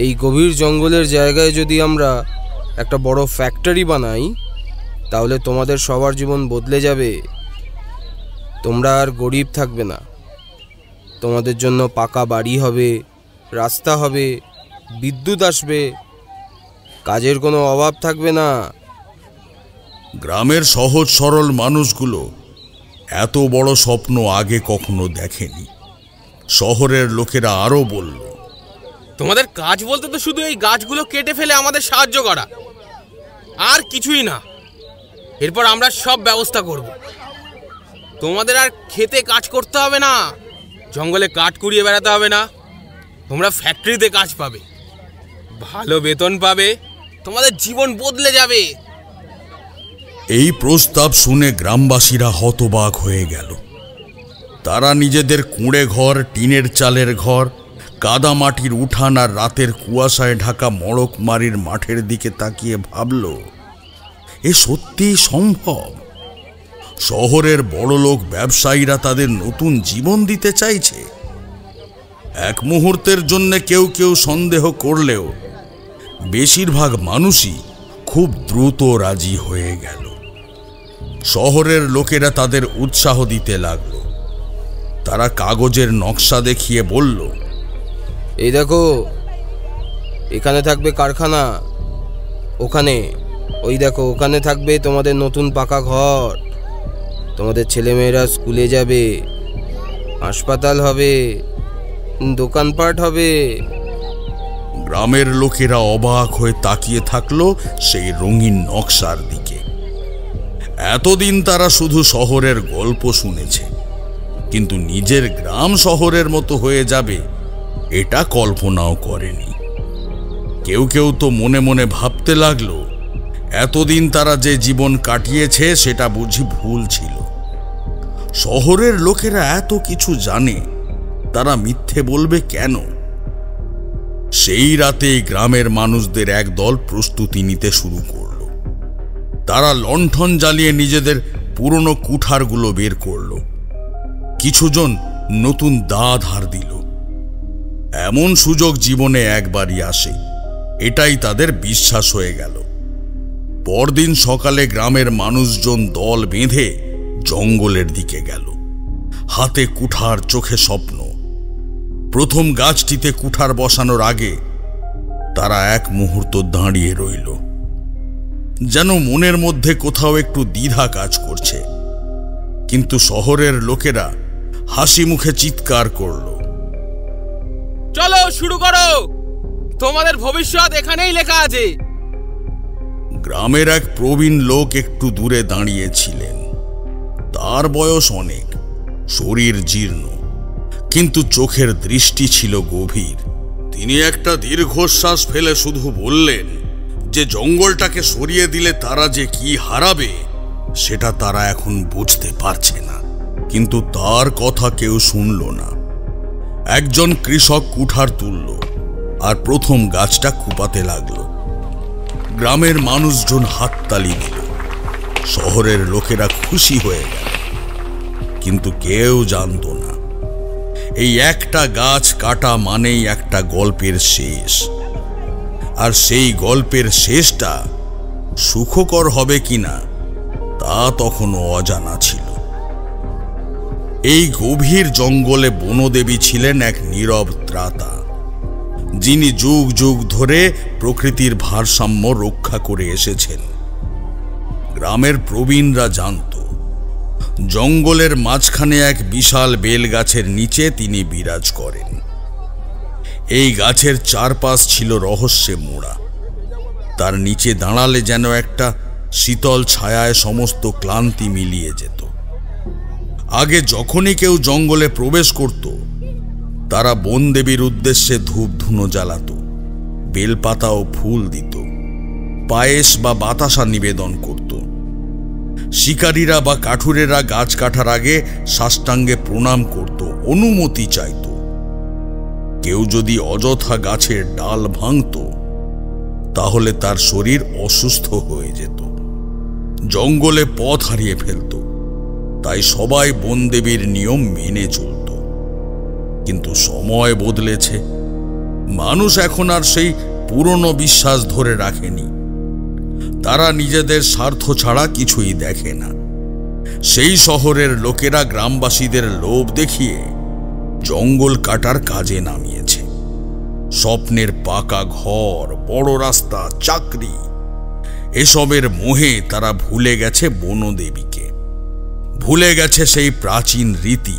এই গভীর জঙ্গলের জায়গায় যদি আমরা একটা বড় ফ্যাক্টরি বানাই, তাহলে তোমাদের সবার জীবন বদলে যাবে। তোমরা আর গরিব থাকবে না, তোমাদের জন্য পাকা বাড়ি হবে, রাস্তা হবে, বিদ্যুৎ আসবে, কাজের কোনো অভাব থাকবে না। গ্রামের সহজ সরল মানুষগুলো এত বড় স্বপ্ন আগে কখনো দেখেনি। শহরের লোকেরা আরো বলল, তোমাদের কাজ বলতে তো শুধু এই গাছগুলো কেটে ফেলে আমাদের সাহায্য করা, আর কিছুই না। এরপর আমরা সব ব্যবস্থা করব। তোমাদের আর খেতে কাজ করতে হবে না, জঙ্গলে কাঠ কুড়িয়ে বেড়াতে হবে না। তোমরা ফ্যাক্টরিতে কাজ পাবে, ভালো বেতন পাবে, তোমাদের জীবন বদলে যাবে। এই প্রস্তাব শুনে গ্রামবাসীরা হতবাক হয়ে গেল। তারা নিজেদের কুঁড়ে ঘর, টিনের চালের ঘর, কাদা মাটির উঠান আর রাতের কুয়াশায় ঢাকা মড়কমারির মাঠের দিকে তাকিয়ে ভাবল, এ সত্যিই সম্ভব। শহরের বড়লোক ব্যবসায়ীরা তাদের নতুন জীবন দিতে চাইছে। এক মুহূর্তের জন্য কেউ কেউ সন্দেহ করলেও বেশিরভাগ মানুষই খুব দ্রুত রাজি হয়ে গেল। শহরের লোকেরা তাদের উৎসাহ দিতে লাগল। তারা কাগজের নকশা দেখিয়ে বলল, এই দেখো, এখানে থাকবে কারখানা, ওখানে ওই দেখো ওখানে থাকবে তোমাদের নতুন পাকা ঘর, তোমাদের ছেলেমেয়েরা স্কুলে যাবে, হাসপাতাল হবে, দোকানপাট হবে। গ্রামের লোকেরা অবাক হয়ে তাকিয়ে থাকলো সেই রঙিন নকশার দিকে। এতদিন তারা শুধু শহরের গল্প শুনেছে, কিন্তু নিজের গ্রাম শহরের মতো হয়ে যাবে এটা কল্পনাও করেনি। কেউ কেউ তো মনে মনে ভাবতে লাগলো, এতদিন তারা যে জীবন কাটিয়েছে সেটা বুঝি ভুল ছিল। শহরের লোকেরা এত কিছু জানে, তারা মিথ্যে বলবে কেন? সেই রাতেই গ্রামের মানুষদের একদল প্রস্তুতি নিতে শুরু করলো। তারা লণ্ঠন জ্বালিয়ে নিজেদের পুরনো কুঠারগুলো বের করলো। কিছুজন নতুন দা ধার দিল। এমন সুযোগ জীবনে একবারই আসে, এটাই তাদের বিশ্বাস হয়ে গেল। পরদিন সকালে গ্রামের মানুষজন দল বেঁধে জঙ্গলের দিকে গেল, হাতে কুঠার, চোখে স্বপ্ন। প্রথম গাছটিতে কুঠার বসানোর আগে তারা এক মুহূর্ত দাঁড়িয়ে রইল, যেন মনের মধ্যে কোথাও একটু দ্বিধা কাজ করছে। কিন্তু শহরের লোকেরা হাসি মুখে চিৎকার করল, চলো শুরু করো, তোমাদের ভবিষ্যৎ এখানেই লেখা আছে। গ্রামের এক প্রবীণ লোক একটু দূরে দাঁড়িয়েছিলেন। তার বয়স অনেক, শরীর জীর্ণ, কিন্তু চোখের দৃষ্টি ছিল গভীর। তিনি একটা দীর্ঘশ্বাস ফেলে শুধু বললেন যে জঙ্গলটাকে সরিয়ে দিলে তারা যে কি হারাবে সেটা তারা এখন বুঝতে পারছে না। কিন্তু তার কথা কেউ শুনল না। একজন কৃষক কুঠার তুলল আর প্রথম গাছটা কুপাতে লাগলো। গ্রামের মানুষজন হাততালি দিল, শহরের লোকেরা খুশি হয়ে গেল। কিন্তু কেউ জানতো না এই একটা গাছ কাটা মানেই একটা গল্পের শেষ, আর সেই গল্পের শেষটা সুখকর হবে কিনা তা তখনও অজানা ছিল। এই গভীর জঙ্গলে বনদেবী ছিলেন এক নীরব ত্রাতা, যিনি যুগ যুগ ধরে প্রকৃতির ভারসাম্য রক্ষা করে এসেছেন। গ্রামের প্রবীণরা জানত, জঙ্গলের মাঝখানে এক বিশাল বেল গাছের নিচে তিনি বিরাজ করেন। এই গাছের চারপাশ ছিল রহস্যে মোড়া। তার নিচে দাঁড়ালে যেন একটা শীতল ছায়ায় সমস্ত ক্লান্তি মিলিয়ে যেত। আগে যখনই কেউ জঙ্গলে প্রবেশ করত, তারা বনদেবীর উদ্দেশ্যে ধূপ ধুনো জ্বালাত, বেলপাতা ও ফুল দিত, পায়েস বা বাতাসা নিবেদন করত। শিকারীরা বা কাঠুরেরা গাছ কাটার আগে সাষ্টাঙ্গে প্রণাম করত, অনুমতি চাইত। কেউ যদি অযথা গাছের ডাল ভাঙত, তাহলে তার শরীর অসুস্থ হয়ে যেত, জঙ্গলে পথ হারিয়ে ফেলত। তাই সবাই বনদেবীর নিয়ম মেনে চলত। কিন্তু সময় বদলেছে, মানুষ এখন আর সেই পুরনো বিশ্বাস ধরে রাখেনি। তারা নিজেদের স্বার্থ ছাড়া কিছুই দেখে না। সেই শহরের লোকেরা গ্রামবাসীদের লোভ দেখিয়ে জঙ্গল কাটার কাজে নামিয়েছে। স্বপ্নের পাকা ঘর, বড় রাস্তা, চাকরি, এসবের মোহে তারা ভুলে গেছে বনদেবীকে, ভুলে গেছে সেই প্রাচীন রীতি,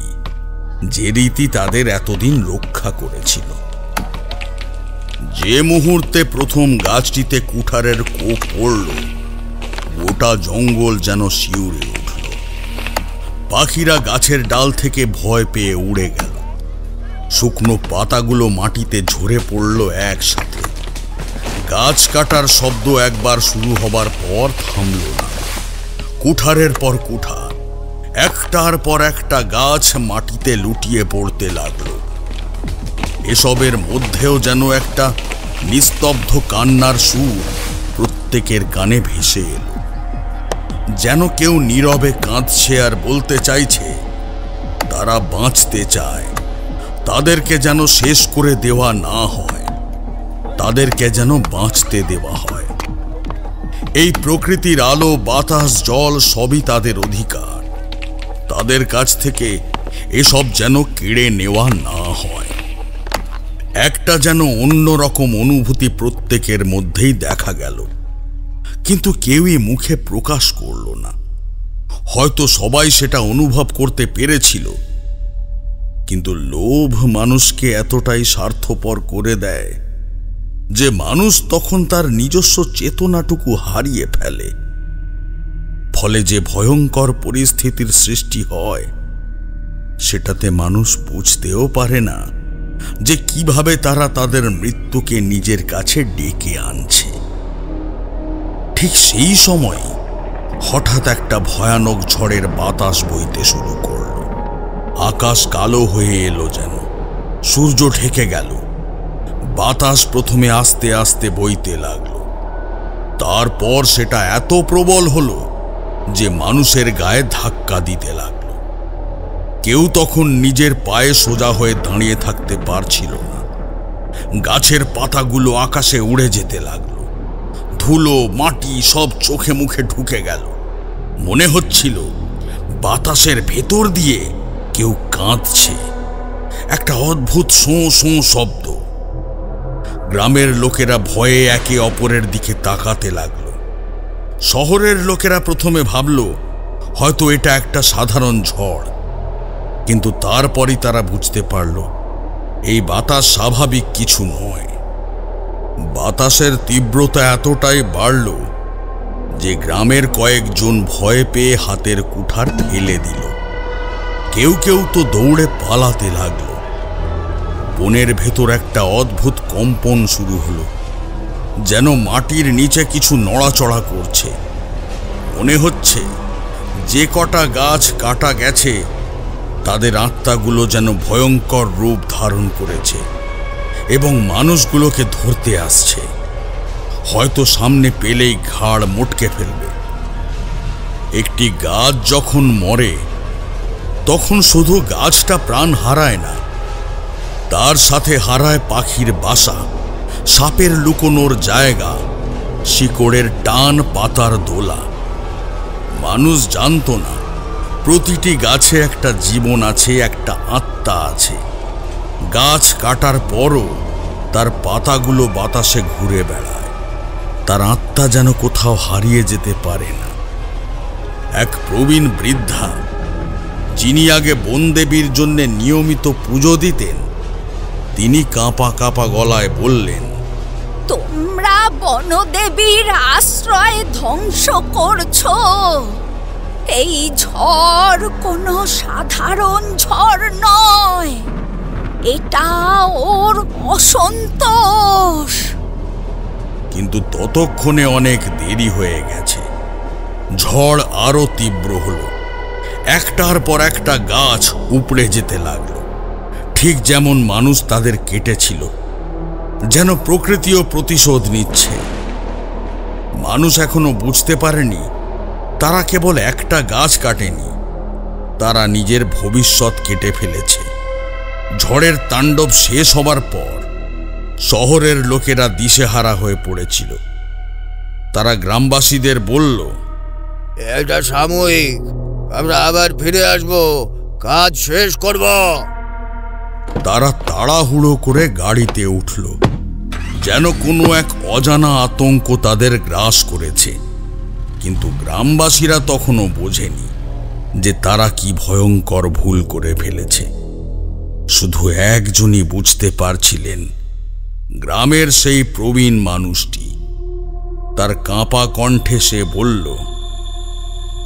যে রীতি তাদের এতদিন রক্ষা করেছিল। যে মুহূর্তে প্রথম গাছটিতে কুঠারের কোপ পড়ল, গোটা জঙ্গল যেন শিউরে উঠল। পাখিরা গাছের ডাল থেকে ভয় পেয়ে উড়ে গেল। শুকনো পাতাগুলো মাটিতে ঝরে পড়ল একসাথে। গাছ কাটার শব্দ একবার শুরু হবার পর থামল না। কুঠারের পর কুঠার, একটার পর একটা গাছ মাটিতে লুটিয়ে পড়তে লাগলো। এসবের মধ্যেও যেন একটা নিস্তব্ধ কান্নার সুর প্রত্যেকের কানে ভেসে এলো। যেন কেউ নীরবে কাঁদছে আর বলতে চাইছে, তারা বাঁচতে চায়, তাদেরকে যেন শেষ করে দেওয়া না হয়, তাদেরকে যেন বাঁচতে দেওয়া হয়। এই প্রকৃতির আলো, বাতাস, জল সবই তাদের অধিকার। তাদের কাছ থেকে এসব যেন কেড়ে নেওয়া না হয়। একটা যেন অন্যরকম অনুভূতি প্রত্যেকের মধ্যেই দেখা গেল, কিন্তু কেউই মুখে প্রকাশ করল না। হয়তো সবাই সেটা অনুভব করতে পেরেছিল, কিন্তু লোভ মানুষকে এতটাই স্বার্থপর করে দেয় যে মানুষ তখন তার নিজস্ব চেতনাটুকু হারিয়ে ফেলে। ফলে যে ভয়ঙ্কর পরিস্থিতির সৃষ্টি হয়, সেটাতে মানুষ বুঝতেও পারে না যে কিভাবে তারা তাদের মৃত্যুকে নিজের কাছে ডেকে আনছে। ঠিক সেই সময় হঠাৎ একটা ভয়ানক ঝড়ের বাতাস বইতে শুরু করল। আকাশ কালো হয়ে এলো, যেন সূর্য ঢেকে গেল। বাতাস প্রথমে আস্তে আস্তে বইতে লাগলো, তারপর সেটা এত প্রবল হলো যে মানুষের গায়ে ধাক্কা দিতে লাগলো। কেউ তখন নিজের পায়ে সোজা হয়ে দাঁড়িয়ে থাকতে পারছিল না। গাছের পাতাগুলো আকাশে উড়ে যেতে লাগলো, ধুলো, মাটি সব চোখে মুখে ঢুকে গেল। মনে হচ্ছিল বাতাসের ভেতর দিয়ে কেউ কাঁদছে, একটা অদ্ভুত শোঁ শোঁ শব্দ। গ্রামের লোকেরা ভয়ে একে অপরের দিকে তাকাতে লাগলো। শহরের লোকেরা প্রথমে ভাবল হয়তো এটা একটা সাধারণ ঝড়, কিন্তু তারপরই তারা বুঝতে পারল এই বাতাস স্বাভাবিক কিছু নয়। বাতাসের তীব্রতা এতটাই বাড়ল যে গ্রামের কয়েকজন ভয় পেয়ে হাতের কুঠার ফেলে দিল। কেউ কেউ তো দৌড়ে পালাতে লাগলো। বনের ভেতর একটা অদ্ভুত কম্পন শুরু হলো, যেন মাটির নিচে কিছু নড়াচড়া করছে। মনে হচ্ছে যে কটা গাছ কাটা গেছে তাদের আত্মাগুলো যেন ভয়ঙ্কর রূপ ধারণ করেছে এবং মানুষগুলোকে ধরতে আসছে। হয়তো সামনে পেলেই ঘাড় মটকে ফেলবে। একটি গাছ যখন মরে, তখন শুধু গাছটা প্রাণ হারায় না, তার সাথে হারায় পাখির বাসা, সাপের লুকোনোর জায়গা, শিকড়ের টান, পাতার দোলা। মানুষ জানতো না প্রতিটি গাছে একটা জীবন আছে, একটা আত্মা আছে। গাছ কাটার পরও তার পাতাগুলো বাতাসে ঘুরে বেড়ায়, তার আত্মা যেন কোথাও হারিয়ে যেতে পারে না। এক প্রবীণ বৃদ্ধা, যিনি আগে বনদেবীর জন্য নিয়মিত পুজো দিতেন, তিনি কাঁপা কাঁপা গলায় বললেন, তোমরা বনদেবীর আশ্রয় ধ্বংস করছো। এই ঝড় কোনো সাধারণ ঝড় নয়, এটা ওর অসন্তোষ। কিন্তু ততক্ষণে অনেক দেরি হয়ে গেছে। ঝড় আরো তীব্র হলো, একটার পর একটা গাছ উপড়ে যেতে লাগলো, ঠিক যেমন মানুষ তাদের কেটেছিল। যেন প্রকৃতিও প্রতিশোধ নিচ্ছে। মানুষ এখনো বুঝতে পারেনি তারা কেবল একটা গাছ কাটেনি, তারা নিজের ভবিষ্যৎ কেটে ফেলেছে। ঝড়ের তাণ্ডব শেষ হবার পর শহরের লোকেরা দিশেহারা হয়ে পড়েছিল। তারা গ্রামবাসীদের বলল, এটা সাময়িক, আমরা আবার ফিরে আসব, কাজ শেষ করব। তারা তাড়াহুড়ো করে গাড়িতে উঠল, যেন কোনো এক অজানা আতঙ্ক তাদের গ্রাস করেছে। কিন্তু গ্রামবাসীরা তখনও বোঝেনি যে তারা কি ভয়ঙ্কর ভুল করে ফেলেছে। শুধু একজনই বুঝতে পারছিলেন, গ্রামের সেই প্রবীণ মানুষটি। তার কাঁপা কণ্ঠে সে বলল,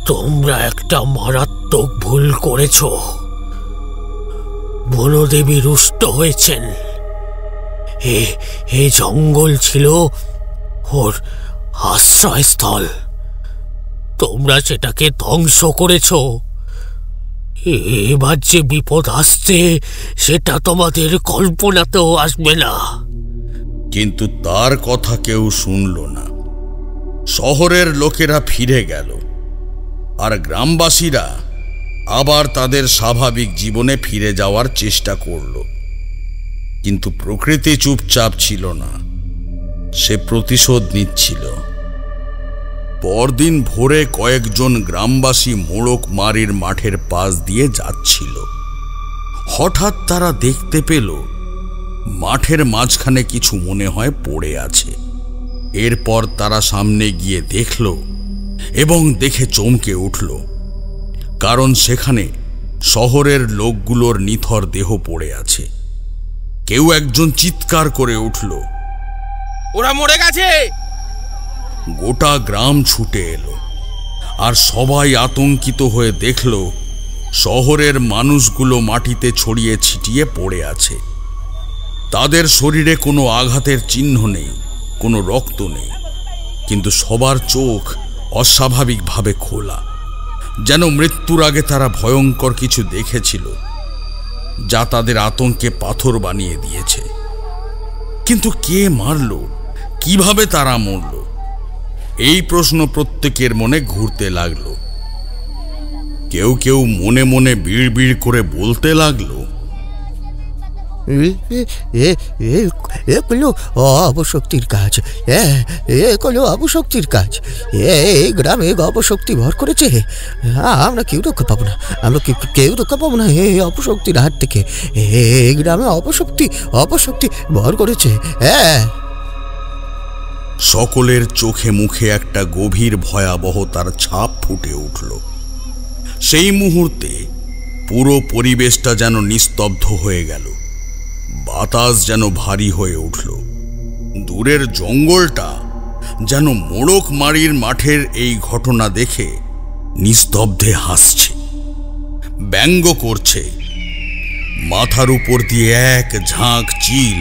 তোমরা একটা মারাত্মক ভুল করেছ। বনদেবী রুষ্ট হয়েছেন। এ জঙ্গল ছিল ওর আশ্রয়স্থল, তোমরা সেটাকে ধ্বংস করেছ। এবার যে বিপদ আসছে সেটা তোমাদের কল্পনাতেও আসবে না। কিন্তু তার কথা কেউ শুনল না। শহরের লোকেরা ফিরে গেল, আর গ্রামবাসীরা আবার তাদের স্বাভাবিক জীবনে ফিরে যাওয়ার চেষ্টা করল। কিন্তু প্রকৃতি চুপচাপ ছিল না, সে প্রতিশোধ নিচ্ছিল। পরদিন ভোরে কয়েকজন গ্রামবাসী মোড়কমারির মাঠের পাশ দিয়ে যাচ্ছিল। হঠাৎ তারা দেখতে পেল মাঠের মাঝখানে কিছু মনে হয় পড়ে আছে। এরপর তারা সামনে গিয়ে দেখল এবং দেখে চমকে উঠল, কারণ সেখানে শহরের লোকগুলোর নিথর দেহ পড়ে আছে। কেউ একজন চিৎকার করে উঠল, ওরা মরে গেছে! গোটা গ্রাম ছুটে এলো, আর সবাই আতঙ্কিত হয়ে দেখল শহরের মানুষগুলো মাটিতে ছড়িয়ে ছিটিয়ে পড়ে আছে। তাদের শরীরে কোনো আঘাতের চিহ্ন নেই, কোনো রক্ত নেই, কিন্তু সবার চোখ অস্বাভাবিকভাবে খোলা, যেন মৃত্যুর আগে তারা ভয়ঙ্কর কিছু দেখেছিল, যা তাদের আতঙ্কে পাথর বানিয়ে দিয়েছে। কিন্তু কে মারল? কিভাবে তারা মরল? এই প্রশ্ন প্রত্যেকের মনে ঘুরতে লাগলো। কেউ কেউ মনে মনে বিড়বিড় করে বলতে লাগলো, এগুলো অপশক্তির কাজ, এগুলো অপশক্তির কাজ। এই গ্রামে অপশক্তি ভর করেছে, আমরা কেউ রক্ষা পাবো না, আমরা কেউ রক্ষা পাবো না এই অপশক্তির হাত থেকে। এই গ্রামে অপশক্তি ভর করেছে। সকলের চোখে মুখে একটা গভীর ভয়াবহতার ছাপ ফুটে উঠল। সেই মুহূর্তে পুরো পরিবেশটা যেন নিস্তব্ধ হয়ে গেল, বাতাস যেন ভারী হয়ে উঠল। দূরের জঙ্গলটা যেন মোড়কমারির মাঠের এই ঘটনা দেখে নিস্তব্ধে হাসছে, ব্যঙ্গ করছে। মাথার উপর দিয়ে এক ঝাঁক চিল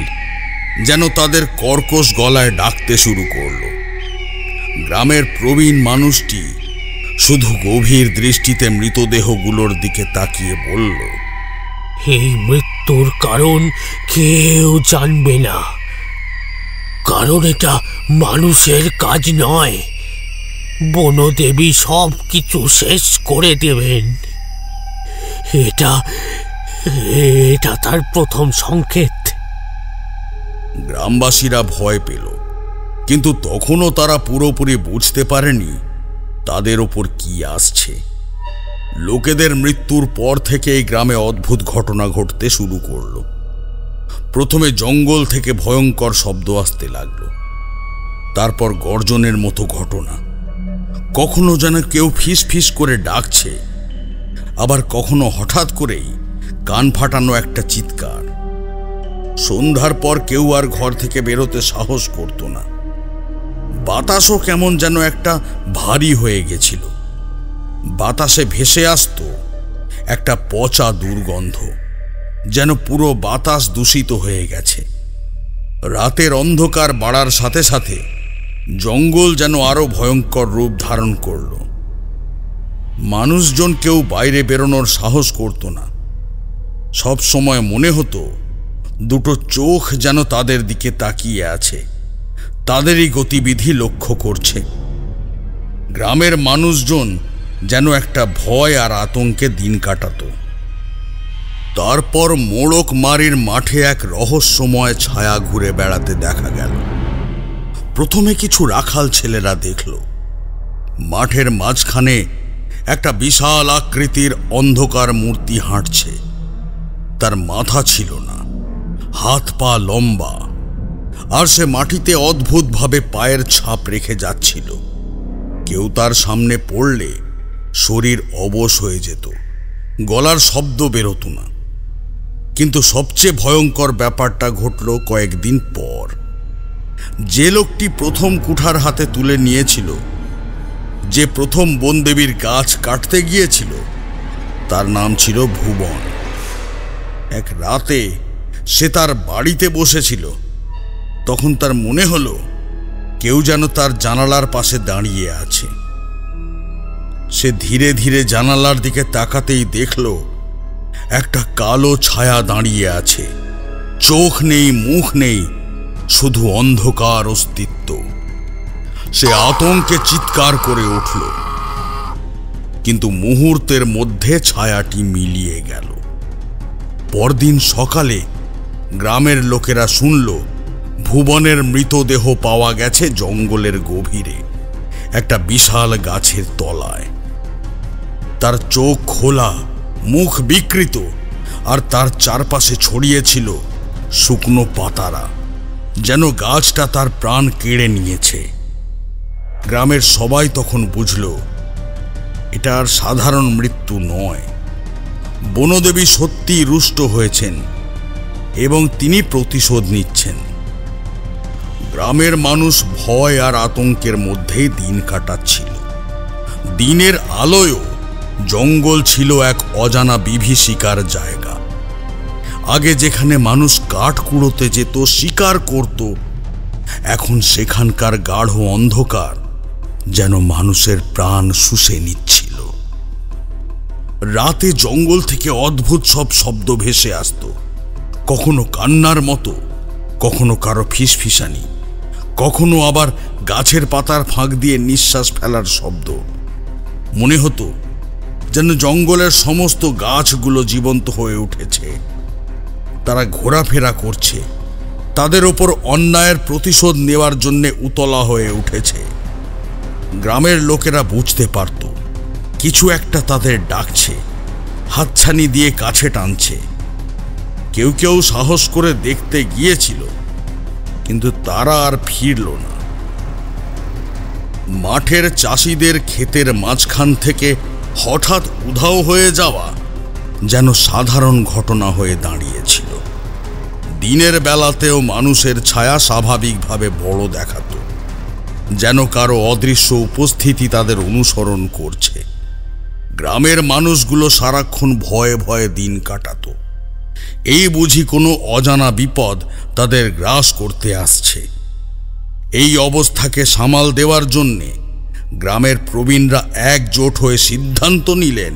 যেন তাদের কর্কশ গলায় ডাকতে শুরু করল। গ্রামের প্রবীণ মানুষটি শুধু গভীর দৃষ্টিতে মৃতদেহগুলোর দিকে তাকিয়ে বলল, এই মৃত্যুর কারণ কেউ জানবে না, কারণ এটা মানুষের কাজ নয়। বনদেবী সব কিছু শেষ করে দেবেন। এটা তার প্রথম সংকেত। গ্রামবাসীরা ভয় পেল, কিন্তু তখনও তারা পুরোপুরি বুঝতে পারেনি তাদের ওপর কি আসছে। লোকেদের মৃত্যুর পর থেকে এই গ্রামে অদ্ভুত ঘটনা ঘটতে শুরু করলো। প্রথমে জঙ্গল থেকে ভয়ঙ্কর শব্দ আসতে লাগলো, তারপর গর্জনের মতো ঘটনা। কখনো যেন কেউ ফিস ফিস করে ডাকছে, আবার কখনো হঠাৎ করেই কান ফাটানো একটা চিৎকার। সন্ধ্যার পর কেউ আর ঘর থেকে বেরোতে সাহস করত না। বাতাসও কেমন যেন একটা ভারী হয়ে গেছিল। বাতাসে ভেসে আসতো একটা পচা দুর্গন্ধ, যেন পুরো বাতাস দূষিত হয়ে গেছে। রাতের অন্ধকার বাড়ার সাথে সাথে জঙ্গল যেন আরো ভয়ঙ্কর রূপ ধারণ করল। মানুষজন কেউ বাইরে বেরোনোর সাহস করত না। সব সময় মনে হতো দুটো চোখ যেন তাদের দিকে তাকিয়ে আছে, তাদেরই গতিবিধি লক্ষ্য করছে। গ্রামের মানুষজন যেন একটা ভয় আর আতঙ্কে দিন কাটাতো। তারপর মোড়কমারির মাঠে এক রহস্যময় ছায়া ঘুরে বেড়াতে দেখা গেল। প্রথমে কিছু রাখাল ছেলেরা দেখল মাঠের মাঝখানে একটা বিশাল আকৃতির অন্ধকার মূর্তি হাঁটছে। তার মাথা ছিল না, হাত পা লম্বা, আর সে মাটিতে অদ্ভুতভাবে পায়ের ছাপ রেখে যাচ্ছিল। কেউ তার সামনে পড়লে শরীর অবশ হয়ে যেত, গলার শব্দ বেরোতো না। কিন্তু সবচেয়ে ভয়ঙ্কর ব্যাপারটা ঘটল কয়েকদিন পর। যে লোকটি প্রথম কুঠার হাতে তুলে নিয়েছিল, যে প্রথম বনদেবীর গাছ কাটতে গিয়েছিল, তার নাম ছিল ভুবন। এক রাতে সে তার বাড়িতে বসেছিল, তখন তার মনে হলো কেউ যেন তার জানালার পাশে দাঁড়িয়ে আছে। সে ধীরে ধীরে জানালার দিকে তাকাতেই দেখল একটা কালো ছায়া দাঁড়িয়ে আছে। চোখ নেই, মুখ নেই, শুধু অন্ধকার অস্তিত্ব। সে আতঙ্কে চিৎকার করে উঠল, কিন্তু মুহূর্তের মধ্যে ছায়াটি মিলিয়ে গেল। পরদিন সকালে গ্রামের লোকেরা শুনল ভুবনের মৃতদেহ পাওয়া গেছে জঙ্গলের গভীরে একটা বিশাল গাছের তলায়। তার চোখ খোলা, মুখ বিকৃত, আর তার চারপাশে ছড়িয়েছিল শুকনো পাতারা, যেন গাছটা তার প্রাণ কেড়ে নিয়েছে। গ্রামের সবাই তখন বুঝল এটা আর সাধারণ মৃত্যু নয়। বনদেবী সত্যি রুষ্ট হয়েছেন এবং তিনি প্রতিশোধ নিচ্ছেন। গ্রামের মানুষ ভয় আর আতঙ্কের মধ্যেই দিন কাটাচ্ছিল। দিনের আলোয়ও জঙ্গল ছিল এক অজানা বিভীষিকার জায়গা। আগে যেখানে মানুষ কাঠ কুড়োতে যেত, শিকার করত, এখন সেখানকার গাঢ় অন্ধকার যেন মানুষের প্রাণ শুষে নিচ্ছিল। রাতে জঙ্গল থেকে অদ্ভুত সব শব্দ ভেসে আসত, কখনো কান্নার মতো, কখনো কারো ফিসফিসানি, কখনো আবার গাছের পাতার ফাঁক দিয়ে নিঃশ্বাস ফেলার শব্দ। মনে হতো যেন জঙ্গলের সমস্ত গাছগুলো জীবন্ত হয়ে উঠেছে, তারা ঘোরাফেরা করছে, তাদের ওপর অন্যায়ের প্রতিশোধ নেওয়ার জন্য উতলা হয়ে উঠেছে। গ্রামের লোকেরা বুঝতে পারত কিছু একটা তাদের ডাকছে, হাতছানি দিয়ে কাছে টানছে। কেউ কেউ সাহস করে দেখতে গিয়েছিল, কিন্তু তারা আর ফিরল না। মাঠের চাষিদের ক্ষেতের মাঝখান থেকে হঠাৎ উধাও হয়ে যাওয়া যেন সাধারণ ঘটনা হয়ে দাঁড়িয়েছিল। দিনের বেলাতেও মানুষের ছায়া স্বাভাবিকভাবে বড় দেখাতো, যেন কারো অদৃশ্য উপস্থিতি তাদের অনুসরণ করছে। গ্রামের মানুষগুলো সারাক্ষণ ভয়ে ভয়ে দিন কাটাতো। এই বুঝি কোনো অজানা বিপদ তাদের গ্রাস করতে আসছে। এই অবস্থাকে সামাল দেওয়ার জন্যে গ্রামের প্রবীণরা একজোট হয়ে সিদ্ধান্ত নিলেন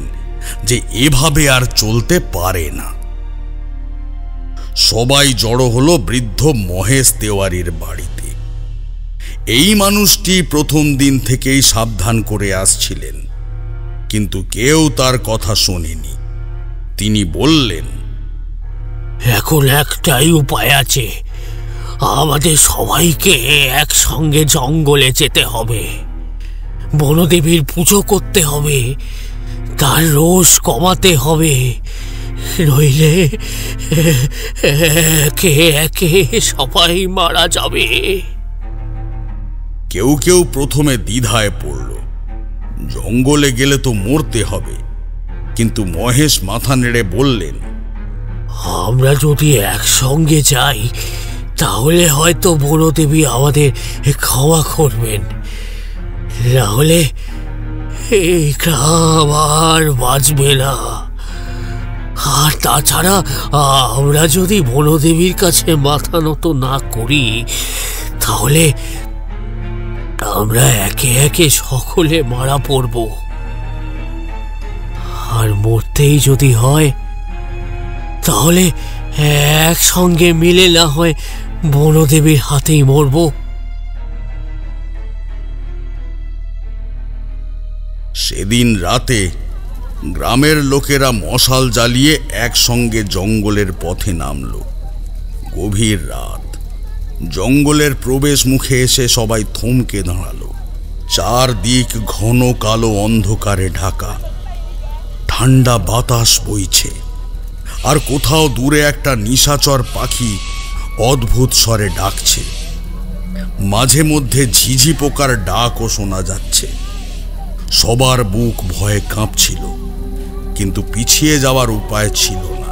যে এভাবে আর চলতে পারে না। সবাই জড়ো হলো বৃদ্ধ মহেশ তেওয়ারির বাড়িতে। এই মানুষটি প্রথম দিন থেকেই সাবধান করে আসছিলেন, কিন্তু কেউ তার কথা শোনেনি। তিনি বললেন, এখন একটাই উপায় আছে, আমাদের সবাইকে একসঙ্গে জঙ্গলে যেতে হবে। বনদেবীর পুজো করতে হবে, তার রোষ কমাতে হবে, নইলে একে একে সবাই মারা যাবে। কেউ কেউ প্রথমে দ্বিধায় পড়ল, জঙ্গলে গেলে তো মরতে হবে, কিন্তু মহেশ মাথা নেড়ে বললেন, আমরা যদি একসঙ্গে যাই তাহলে হয়তো বনদেবী আমাদের ক্ষমা করবেন, নাহলে এই গ্রাম আর বাঁচবে না। আর তাছাড়া আমরা যদি বনদেবীর কাছে মাথা নত না করি তাহলে আমরা একে একে সকলে মারা পড়ব। আর মরতেই যদি হয় তাহলে একসঙ্গে মিলে না হয় বনদেবীর হাতেই মরব। সেদিন রাতে গ্রামের লোকেরা মশাল জ্বালিয়ে একসঙ্গে জঙ্গলের পথে নামল। গভীর রাত, জঙ্গলের প্রবেশ মুখে এসে সবাই থমকে দাঁড়ালো। চারদিক ঘন কালো অন্ধকারে ঢাকা, ঠান্ডা বাতাস বইছে, আর কোথাও দূরে একটা নিশাচর পাখি অদ্ভুত স্বরে ডাকছে। মাঝে মধ্যে ঝিঝি পোকার ডাকও শোনা যাচ্ছে। সবার বুক ভয়ে কাঁপছিল, কিন্তু পিছিয়ে যাওয়ার উপায় ছিল না।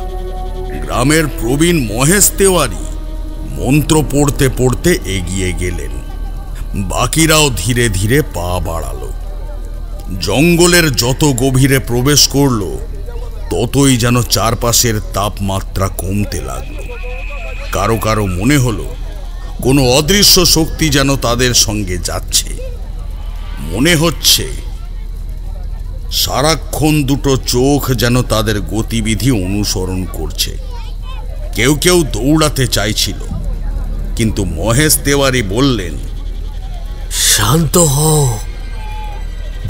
গ্রামের প্রবীণ মহেশ তেওয়ারি মন্ত্র পড়তে পড়তে এগিয়ে গেলেন। বাকিরাও ধীরে ধীরে পা বাড়ালো। জঙ্গলের যত গভীরে প্রবেশ করল ততই যেন চারপাশের তাপমাত্রা কমতে লাগলো। কারো কারো মনে হলো কোনো অদৃশ্য শক্তি যেন তাদের সঙ্গে যাচ্ছে। মনে হচ্ছে সারাক্ষণ দুটো চোখ যেন তাদের গতিবিধি অনুসরণ করছে। কেউ কেউ দৌড়াতে চাইছিল, কিন্তু মহেশ তেওয়ারি বললেন, শান্ত হও,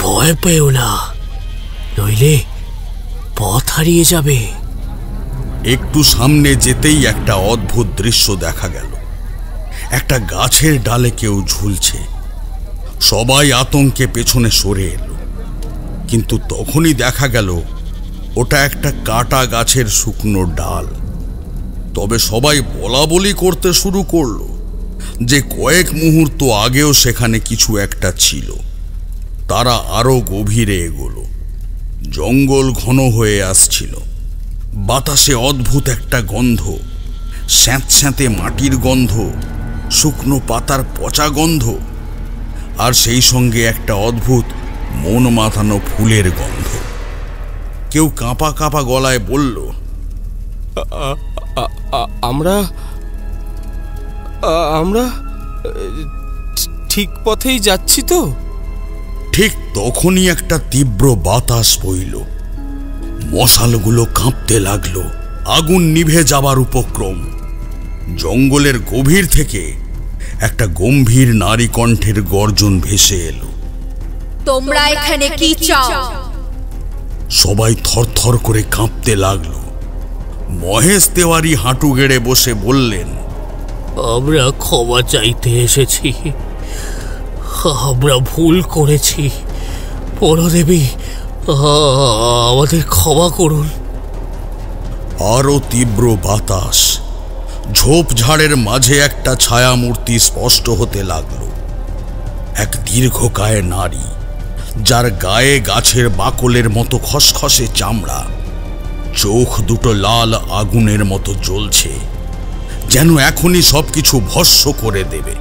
ভয় পেও না, নইলে পথ হারিয়ে যাবে। একটু সামনে যেতেই একটা অদ্ভুত দৃশ্য দেখা গেল। একটা গাছের ডালে কেউ ঝুলছে। সবাই আতঙ্কে পেছনে সরে এলো, কিন্তু তখনই দেখা গেল ওটা একটা কাটা গাছের শুকনো ডাল। তবে সবাই বলা বলি করতে শুরু করলো যে কয়েক মুহূর্ত আগেও সেখানে কিছু একটা ছিল। তারা আরো গভীরে এগোলো। জঙ্গল ঘন হয়ে আসছিল। বাতাসে অদ্ভুত একটা গন্ধ, স্যাঁতস্যাঁতে মাটির গন্ধ, শুকনো পাতার পচা গন্ধ, আর সেই সঙ্গে একটা অদ্ভুত মন মাতানো ফুলের গন্ধ। কেউ কাঁপা কাঁপা গলায় বলল, আমরা আমরা ঠিক পথেই যাচ্ছি তো? ঠিক তখনই একটা তীব্র বাতাস বইল। মশালগুলো কাঁপতে লাগলো। আগুন নিভে যাবার উপক্রম। জঙ্গলের গভীর থেকে একটা গম্ভীর নারী কণ্ঠের গর্জন ভেসে এলো, তোমরা এখানে কি চাও? সবাই থরথর করে কাঁপতে লাগলো। মহেশ তেওয়ারি হাঁটু গেড়ে বসে বললেন, আমরা ক্ষমা চাইতে এসেছি, আমরা ভুল করেছি। বনদেবী, আমাদের ক্ষমা করুন। আরো তীব্র বাতাস। ঝোপঝাড়ের মাঝে একটা ছায়ামূর্তি স্পষ্ট হতে লাগলো। এক দীর্ঘকায় নারী, যার গায়ে গাছের বাকলের মতো খসখসে চামড়া, চোখ দুটো লাল আগুনের মতো জ্বলছে, যেন এখনই সবকিছু ভস্ম করে দেবে।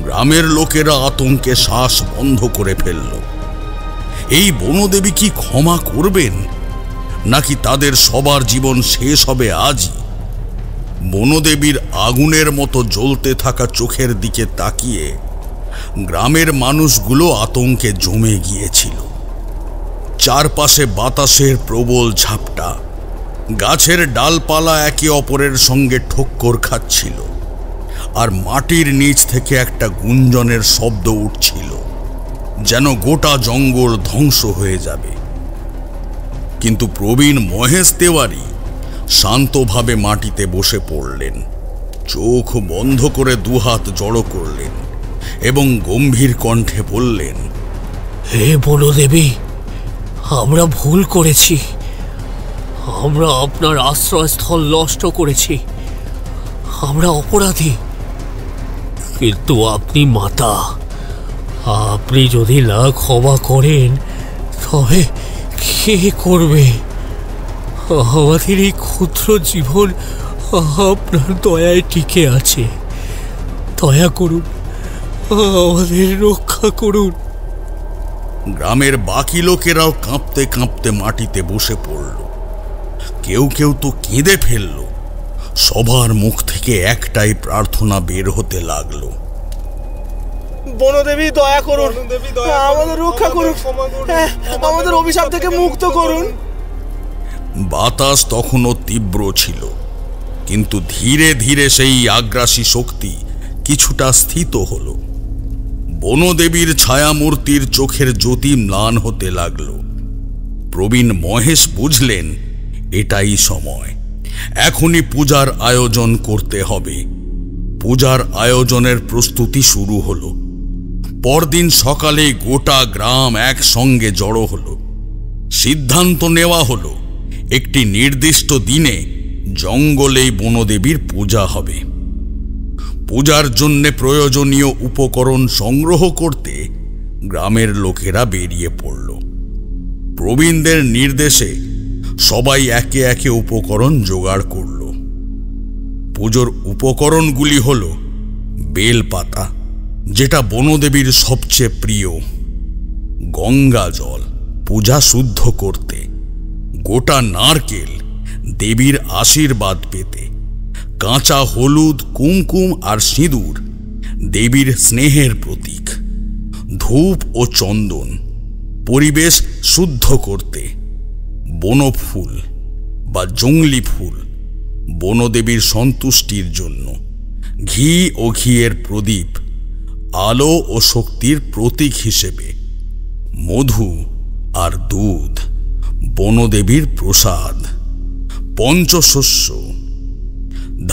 গ্রামের লোকেরা আতঙ্কে শ্বাস বন্ধ করে ফেলল। এই বনদেবী কি ক্ষমা করবেন, নাকি তাদের সবার জীবন শেষ হবে আজই? বনদেবীর আগুনের মতো জ্বলতে থাকা চোখের দিকে তাকিয়ে গ্রামের মানুষগুলো আতঙ্কে জমে গিয়েছিল। চারপাশে বাতাসের প্রবল ঝাপটা। গাছের ডালপালা একে অপরের সঙ্গে ঠক্কর খাচ্ছিল, আর মাটির নিচ থেকে একটা গুঞ্জনের শব্দ উঠছিল, যেন গোটা জঙ্গল ধ্বংস হয়ে যাবে। কিন্তু প্রবীণ মহেশ তেওয়ারি শান্তভাবে মাটিতে বসে পড়লেন। চোখ বন্ধ করে দুহাত জড়ো করলেন এবং গম্ভীর কণ্ঠে বললেন, হে বনদেবী, আমরা ভুল করেছি। আমরা আপনার আশ্রয়স্থল নষ্ট করেছি। আমরা অপরাধী। কিন্তু আপনি মাতা, আপনি যদি না ক্ষমা করেন তবে কে করবে? আমাদের এই ক্ষুদ্র জীবন আপনার দয়ায় টিকে আছে। দয়া করুন, আমাদের রক্ষা করুন। গ্রামের বাকি লোকেরাও কাঁপতে কাঁপতে মাটিতে বসে পড়ল। কেউ কেউ তো কেঁদে ফেলল। সবার মুখ থেকে একটাই প্রার্থনা বের হতে লাগলো, বনদেবী দয়া করুন, আমাদের রক্ষা করুন, আমাদের অভিশাপ থেকে মুক্ত করুন। বাতাস তখনও তীব্র ছিল, কিন্তু ধীরে ধীরে সেই আগ্রাসী শক্তি কিছুটা স্থিত হল। বনদেবীর ছায়ামূর্তির চোখের জ্যোতি ম্লান হতে লাগল। প্রবীণ মহেশ বুঝলেন এটাই সময়, এখনই পূজার আয়োজন করতে হবে। পূজার আয়োজনের প্রস্তুতি শুরু হলো। পরদিন সকালে গোটা গ্রাম একসঙ্গে জড়ো হলো। সিদ্ধান্ত নেওয়া হলো একটি নির্দিষ্ট দিনে জঙ্গলেই বনদেবীর পূজা হবে। পূজার জন্য প্রয়োজনীয় উপকরণ সংগ্রহ করতে গ্রামের লোকেরা বেরিয়ে পড়ল। প্রবীণদের নির্দেশে সবাই একে একে উপকরণ জোগাড় করল। পুজোর উপকরণগুলি হল বেলপাতা, যেটা বনদেবীর সবচেয়ে প্রিয়, গঙ্গা জল পূজা শুদ্ধ করতে, গোটা নারকেল দেবীর আশীর্বাদ পেতে, কাঁচা হলুদ, কুমকুম আর সিঁদুর দেবীর স্নেহের প্রতীক, ধূপ ও চন্দন পরিবেশ শুদ্ধ করতে, বনফুল বা জংলি ফুল বনদেবীর সন্তুষ্টির জন্য, ঘি ও ঘিয়ের প্রদীপ আলো ও শক্তির প্রতীক হিসেবে, মধু আর দুধ বনদেবীর প্রসাদ, পঞ্চশস্য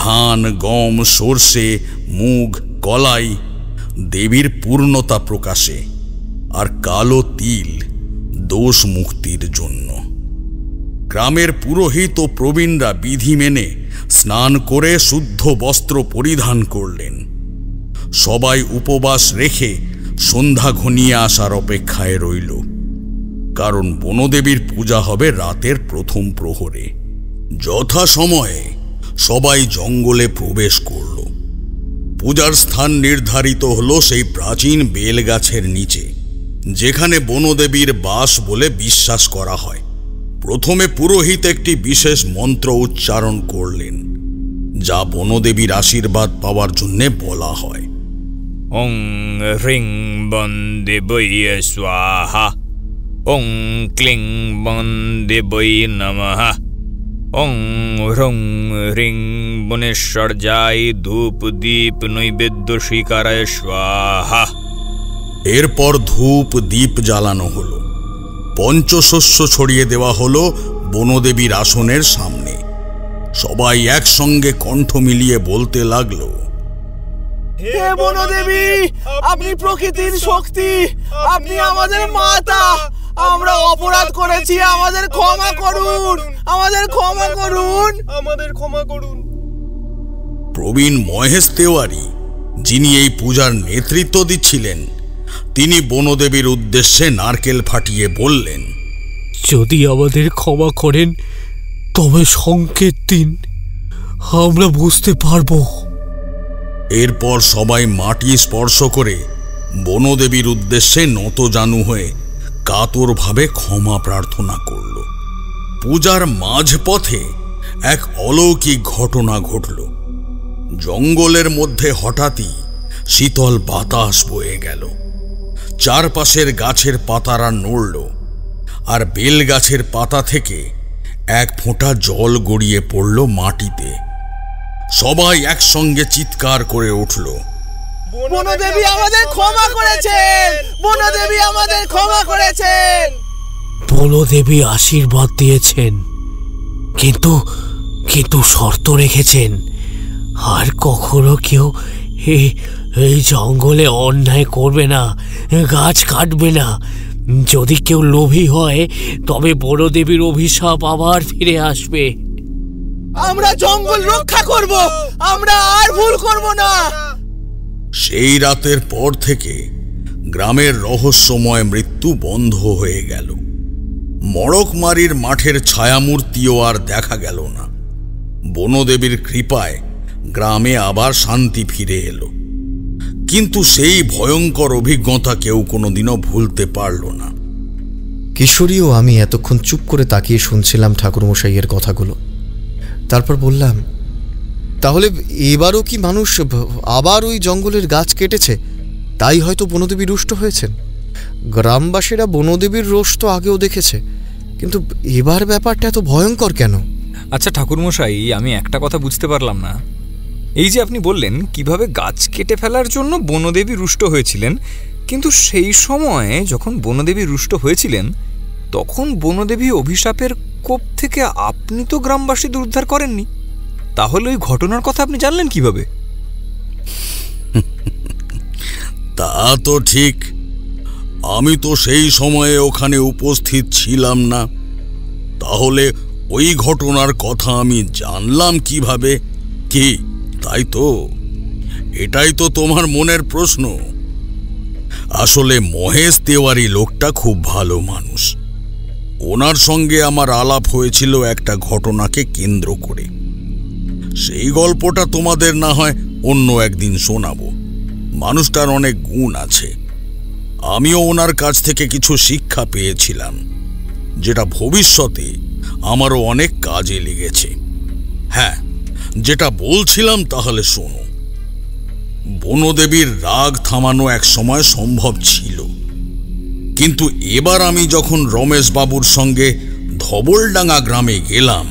ধান, গম, সর্ষে, মুগ, কলাই দেবীর পূর্ণতা প্রকাশে, আর কালো তিল দোষ মুক্তির জন্য। গ্রামের পুরোহিত ও প্রবীণরা বিধি মেনে স্নান করে শুদ্ধ বস্ত্র পরিধান করলেন। সবাই উপবাস রেখে সন্ধ্যা ঘনিয়ে আসার অপেক্ষায় রইল, কারণ বনদেবীর পূজা হবে রাতের প্রথম প্রহরে। যথাসময়ে সবাই জঙ্গলে প্রবেশ করল। পূজার স্থান নির্ধারিত হলো সেই প্রাচীন বেলগাছের নিচে, যেখানে বনদেবীর বাস বলে বিশ্বাস করা হয়। প্রথমে পুরোহিত একটি বিশেষ মন্ত্র উচ্চারণ করলেন, যা বনদেবীর আশীর্বাদ পাওয়ার জন্য বলা হয়। ওং হ্রিং বনদেবীয়ে স্বাহা, ওং ক্লিং বনদেবী নমঃ, ওং হ্রং হ্রিং বনেশ্বর্যায় ধূপ দীপ নৈবেদ্য স্বীকারায় স্বাহা। এরপর ধূপ দীপ জ্বালানো হলো। পঞ্চশস্য ছড়িয়ে দেওয়া হলো বনদেবীর আসনের সামনে। সবাই একসঙ্গে কণ্ঠ মিলিয়ে বলতে লাগলো, হে বনদেবী, আপনি প্রকৃতির শক্তি, আপনি আমাদের মাতা। আমরা অপরাধ করেছি, আমাদের ক্ষমা করুন, আমাদের ক্ষমা করুন, আমাদের ক্ষমা করুন। প্রবীণ মহেশ তেওয়ারি, যিনি এই পূজার নেতৃত্ব দিচ্ছিলেন, তিনি বনদেবীর উদ্দেশ্যে নারকেল ফাটিয়ে বললেন, যদি আমাদের ক্ষমা করেন তবে সংকেত দিন, আমরা বুঝতে পারবো। এরপর সবাই মাটি স্পর্শ করে বনদেবীর উদ্দেশ্যে নতজানু হয়ে কাতরভাবে ক্ষমা প্রার্থনা করল। পূজার মাঝপথে এক অলৌকিক ঘটনা ঘটল। জঙ্গলের মধ্যে হঠাৎই শীতল বাতাস বয়ে গেল। চারপাশের গাছের পাতারা নড়ল, আর বেল গাছের পাতা থেকে এক ফোঁটা জল গড়িয়ে পড়ল মাটিতে। সবাই একসঙ্গে চিৎকার করে উঠল, বনদেবী আমাদের ক্ষমা করেছেন, বনদেবী আমাদের ক্ষমা করেছেন। বনদেবী আশীর্বাদ দিয়েছেন, কিন্তু শর্ত রেখেছেন, আর কখনো কেউ এই জঙ্গলে অন্যায় করবে না, গাছ কাটবে না। যদি কেউ লোভী হয় তবে বনদেবীর অভিশাপ আবার ফিরে আসবে। আমরা জঙ্গল রক্ষা করব, আমরা আর ভুল করব না। সেই রাতের পর থেকে গ্রামের রহস্যময় মৃত্যু বন্ধ হয়ে গেল। মড়কমারির মাঠের ছায়ামূর্তিও আর দেখা গেল না। বনদেবীর কৃপায় গ্রামে আবার শান্তি ফিরে এলো। কিন্তু সেই ভয়ঙ্কর অভিজ্ঞতা কেউ কোনোদিনও ভুলতে পারল না। কিশোরী ও আমি এতক্ষণ চুপ করে তাকিয়ে শুনছিলাম ঠাকুরমশাইয়ের কথাগুলো। তারপর বললাম, তাহলে এবারও কি মানুষ আবার ওই জঙ্গলের গাছ কেটেছে, তাই হয়তো বনদেবী রুষ্ট হয়েছেন? গ্রামবাসীরা বনদেবীর রোষ তো আগেও দেখেছে, কিন্তু এবার ব্যাপারটা এত ভয়ঙ্কর কেন? আচ্ছা ঠাকুরমশাই, আমি একটা কথা বুঝতে পারলাম না। এই যে আপনি বললেন কিভাবে গাছ কেটে ফেলার জন্য বনদেবী রুষ্ট হয়েছিলেন, কিন্তু সেই সময়ে যখন বনদেবী রুষ্ট হয়েছিলেন তখন বনদেবী অভিশাপের কোপ থেকে আপনি তো গ্রামবাসীদের উদ্ধার করেননি। তাহলে ওই ঘটনার কথা আপনি জানলেন কিভাবে? তা তো ঠিক, আমি তো সেই সময়ে ওখানে উপস্থিত ছিলাম না। তাহলে ওই ঘটনার কথা আমি জানলাম কিভাবে? কি তাই তো? এটাই তো তোমার মনের প্রশ্ন। আসলে মহেশ তেওয়ারি লোকটা খুব ভালো মানুষ। ওনার সঙ্গে আমার আলাপ হয়েছিল একটা ঘটনাকে কেন্দ্র করে। সেই গল্পটা তোমাদের না হয় অন্য একদিন শোনাবো। মানুষটার অনেক গুণ আছে। আমিও ওনার কাছ থেকে কিছু শিক্ষা পেয়েছিলাম, যেটা ভবিষ্যতে আমারও অনেক কাজে লেগেছে। হ্যাঁ, যেটা বলছিলাম তাহলে শোনো। বনদেবীর রাগ থামানো এক সময় সম্ভব ছিল, কিন্তু এবার আমি যখন রমেশ বাবুর সঙ্গে ধবলডাঙ্গা গ্রামে গেলাম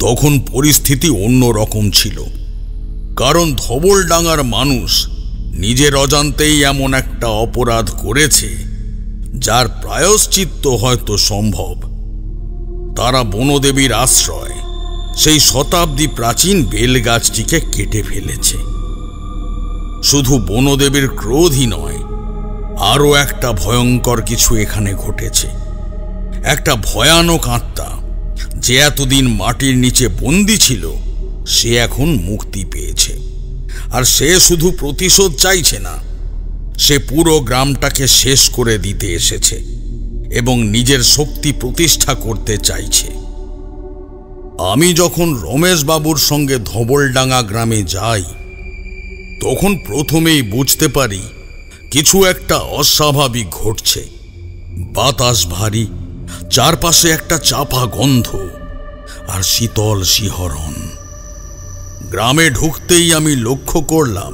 তখন পরিস্থিতি অন্য রকম ছিল। কারণ ধবলডাঙ্গার মানুষ নিজের অজান্তেই এমন একটা অপরাধ করেছে যার প্রায়শ্চিত্ত হয়তো সম্ভব। তারা বনদেবীর আশ্রয় সেই শতাব্দী প্রাচীন বেলগাছটিকে কেটে ফেলেছে। শুধু বনদেবীর ক্রোধই নয়, আরও একটা ভয়ঙ্কর কিছু এখানে ঘটেছে। একটা ভয়ানক আত্মা যে এতদিন মাটির নিচে বন্দী ছিল, সে এখন মুক্তি পেয়েছে। আর সে শুধু প্রতিশোধ চাইছে না, সে পুরো গ্রামটাকে শেষ করে দিতে এসেছে এবং নিজের শক্তি প্রতিষ্ঠা করতে চাইছে। আমি যখন রমেশ বাবুর সঙ্গে ধবলডাঙ্গা গ্রামে যাই তখন প্রথমেই বুঝতে পারি কিছু একটা অস্বাভাবিক ঘটছে। বাতাস ভারী, চারপাশে একটা চাপা গন্ধ আর শীতল শিহরণ। গ্রামে ঢুকতেই আমি লক্ষ্য করলাম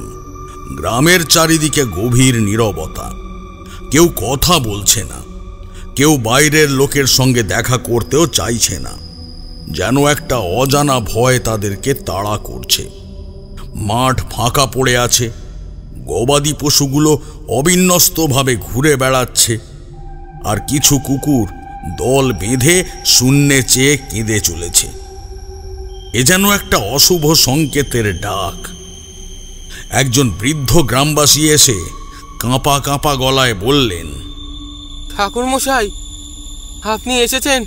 গ্রামের চারিদিকে গভীর নীরবতা। কেউ কথা বলছে না, কেউ বাইরের লোকের সঙ্গে দেখা করতেও চাইছে না। যেন একটা অজানা ভয় তাদেরকে তাড়া করছে। মাঠ ফাঁকা পড়ে আছে, গবাদি পশুগুলো অবিন্যস্তভাবে ঘুরে বেড়াচ্ছে, আর কিছু কুকুর দল বেঁধে শূন্যে চেয়ে কেঁদে চলেছে। এ যেন একটা অশুভ সংকেতের ডাক। একজন বৃদ্ধ গ্রামবাসী এসে কাঁপা কাঁপা গলায় বললেন, ঠাকুরমশাই, আপনি এসেছেন,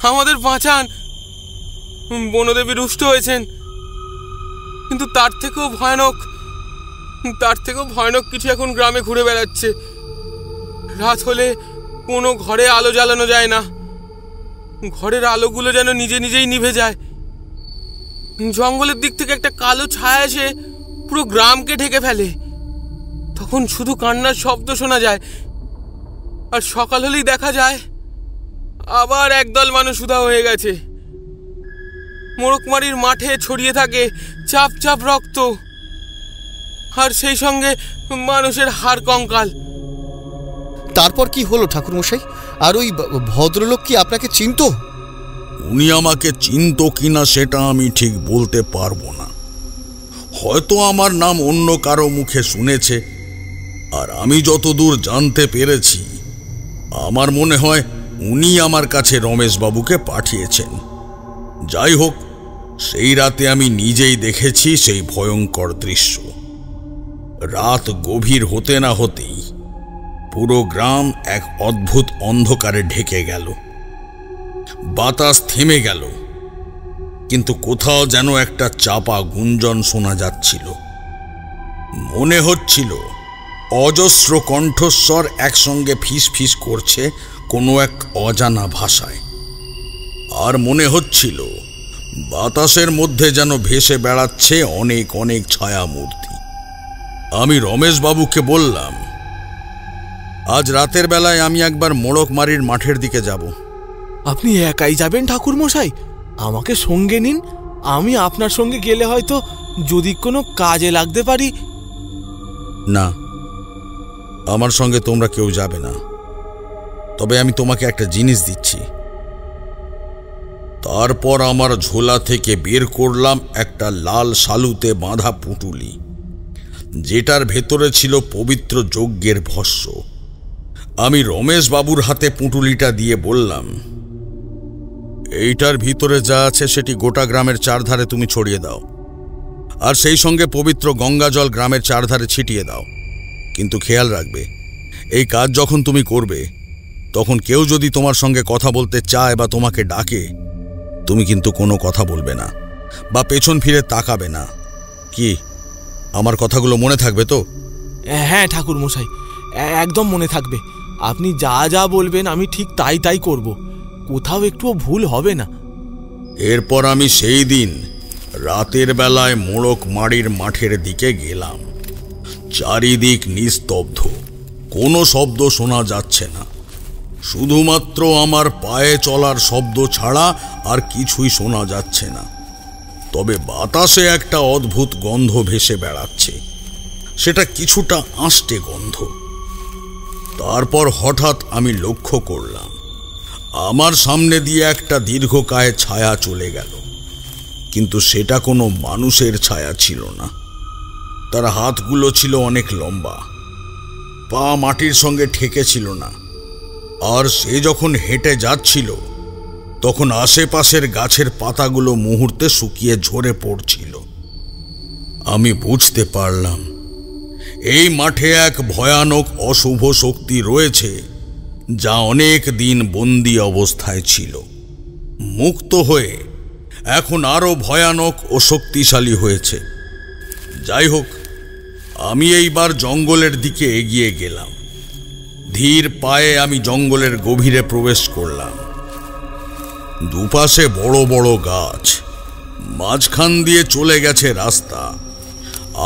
আমাদের বাঁচান। বনদেবী রুষ্ট হয়েছেন, কিন্তু তার থেকেও ভয়ানক কিছু এখন গ্রামে ঘুরে বেড়াচ্ছে। রাত হলে কোনো ঘরে আলো জ্বালানো যায় না, ঘরের আলোগুলো যেন নিজে নিজেই নিভে যায়। জঙ্গলের দিক থেকে একটা কালো ছায়া এসে পুরো গ্রামকে ঢেকে ফেলে। তখন শুধু কান্নার শব্দ শোনা যায়, আর সকাল হলেই দেখা যায় আবার একদল মানুষ উধাও হয়ে গেছে। মোড়কমারির মাঠে ছড়িয়ে থাকে চাপ চাপ রক্ত, আর সেই সঙ্গে মানুষের হাড় কঙ্কাল। তারপর কি হলো ঠাকুরমশাই? আর ওই ভদ্রলোক কি আপনাকে চিনত? উনি আমাকে চিনত কিনা সেটা আমি ঠিক বলতে পারবো না। হয়তো আমার নাম অন্য কারো মুখে শুনেছে, আর আমি যতদূর জানতে পেরেছি আমার মনে হয় উনি আমার কাছে রমেশবাবুকে পাঠিয়েছেন। যাই হোক, সেই রাতে আমি নিজেই দেখেছি সেই ভয়ঙ্কর দৃশ্য। রাত গভীর হতে না হতেই পুরো গ্রাম এক অদ্ভুত অন্ধকারে ঢেকে গেল। বাতাস থেমে গেল, কিন্তু কোথাও যেন একটা চাপা গুঞ্জন শোনা যাচ্ছিল। মনে হচ্ছিল অজস্র কণ্ঠস্বর একসঙ্গে ফিস ফিস করছে কোনো এক অজানা ভাষায়। আর মনে হচ্ছিল বাতাসের মধ্যে যেন ভেসে বেড়াচ্ছে অনেক অনেক ছায়ামূর্তি। আমি রমেশবাবুকে বললাম, আজ রাতের বেলায় আমি একবার মোড়কমারির মাঠের দিকে যাব। আপনি একাই যাবেন ঠাকুরমশাই? আমাকে সঙ্গে নিন, আমি আপনার সঙ্গে গেলে হয়তো যদি কোনো কাজে লাগতে পারি। না, আমার সঙ্গে তোমরা কেউ যাবে না, তবে আমি তোমাকে একটা জিনিস দিচ্ছি। তারপর আমার ঝোলা থেকে বের করলাম একটা লাল শালুতে বাঁধা পুঁটুলি, যেটার ভেতরে ছিল পবিত্র যজ্ঞের ভস্য। আমি রমেশবাবুর হাতে পুঁটুলিটা দিয়ে বললাম, এইটার ভিতরে যা আছে সেটি গোটা গ্রামের চারধারে তুমি ছড়িয়ে দাও, আর সেই সঙ্গে পবিত্র গঙ্গা জল গ্রামের চারধারে ছিটিয়ে দাও। কিন্তু খেয়াল রাখবে, এই কাজ যখন তুমি করবে তখন কেউ যদি তোমার সঙ্গে কথা বলতে চায় বা তোমাকে ডাকে, তুমি কিন্তু কোনো কথা বলবে না বা পেছন ফিরে তাকাবে না। কি আমার কথাগুলো মনে থাকবে তো? হ্যাঁ ঠাকুরমশাই, একদম মনে থাকবে। আপনি যা যা বলবেন আমি ঠিক তাই তাই করব, কোথাও একটুও ভুল হবে না। এরপর আমি সেই দিন রাতের বেলায় মোড়কমারির মাঠের দিকে গেলাম। চারিদিক নিস্তব্ধ, কোনো শব্দ শোনা যাচ্ছে না, শুধুমাত্র আমার পায়ে চলার শব্দ ছাড়া আর কিছুই শোনা যাচ্ছে না। তবে বাতাসে একটা অদ্ভুত গন্ধ ভেসে বেড়াচ্ছে, সেটা কিছুটা আঁশটে গন্ধ। তারপর হঠাৎ আমি লক্ষ্য করলাম আমার সামনে দিয়ে একটা দীর্ঘকায় ছায়া চলে গেল, কিন্তু সেটা কোনো মানুষের ছায়া ছিল না। তার হাতগুলো ছিল অনেক লম্বা, পা মাটির সঙ্গে ঠেকে ছিল না, আর সে যখন হেঁটে যাচ্ছিল তখন আশেপাশের গাছের পাতাগুলো মুহূর্তে শুকিয়ে ঝরে পড়ছিল। আমি বুঝতে পারলাম এই মাঠে এক ভয়ানক অশুভ শক্তি রয়েছে, যা অনেক দিন বন্দী অবস্থায় ছিল। মুক্ত হয়ে এখন আরো ভয়ানক ও শক্তিশালী হয়েছে। যাই হোক, আমি এইবার জঙ্গলের দিকে এগিয়ে গেলাম। ধীর পায়ে আমি জঙ্গলের গভীরে প্রবেশ করলাম। দুপাশে বড় বড় গাছ, মাঝখান দিয়ে চলে গেছে রাস্তা।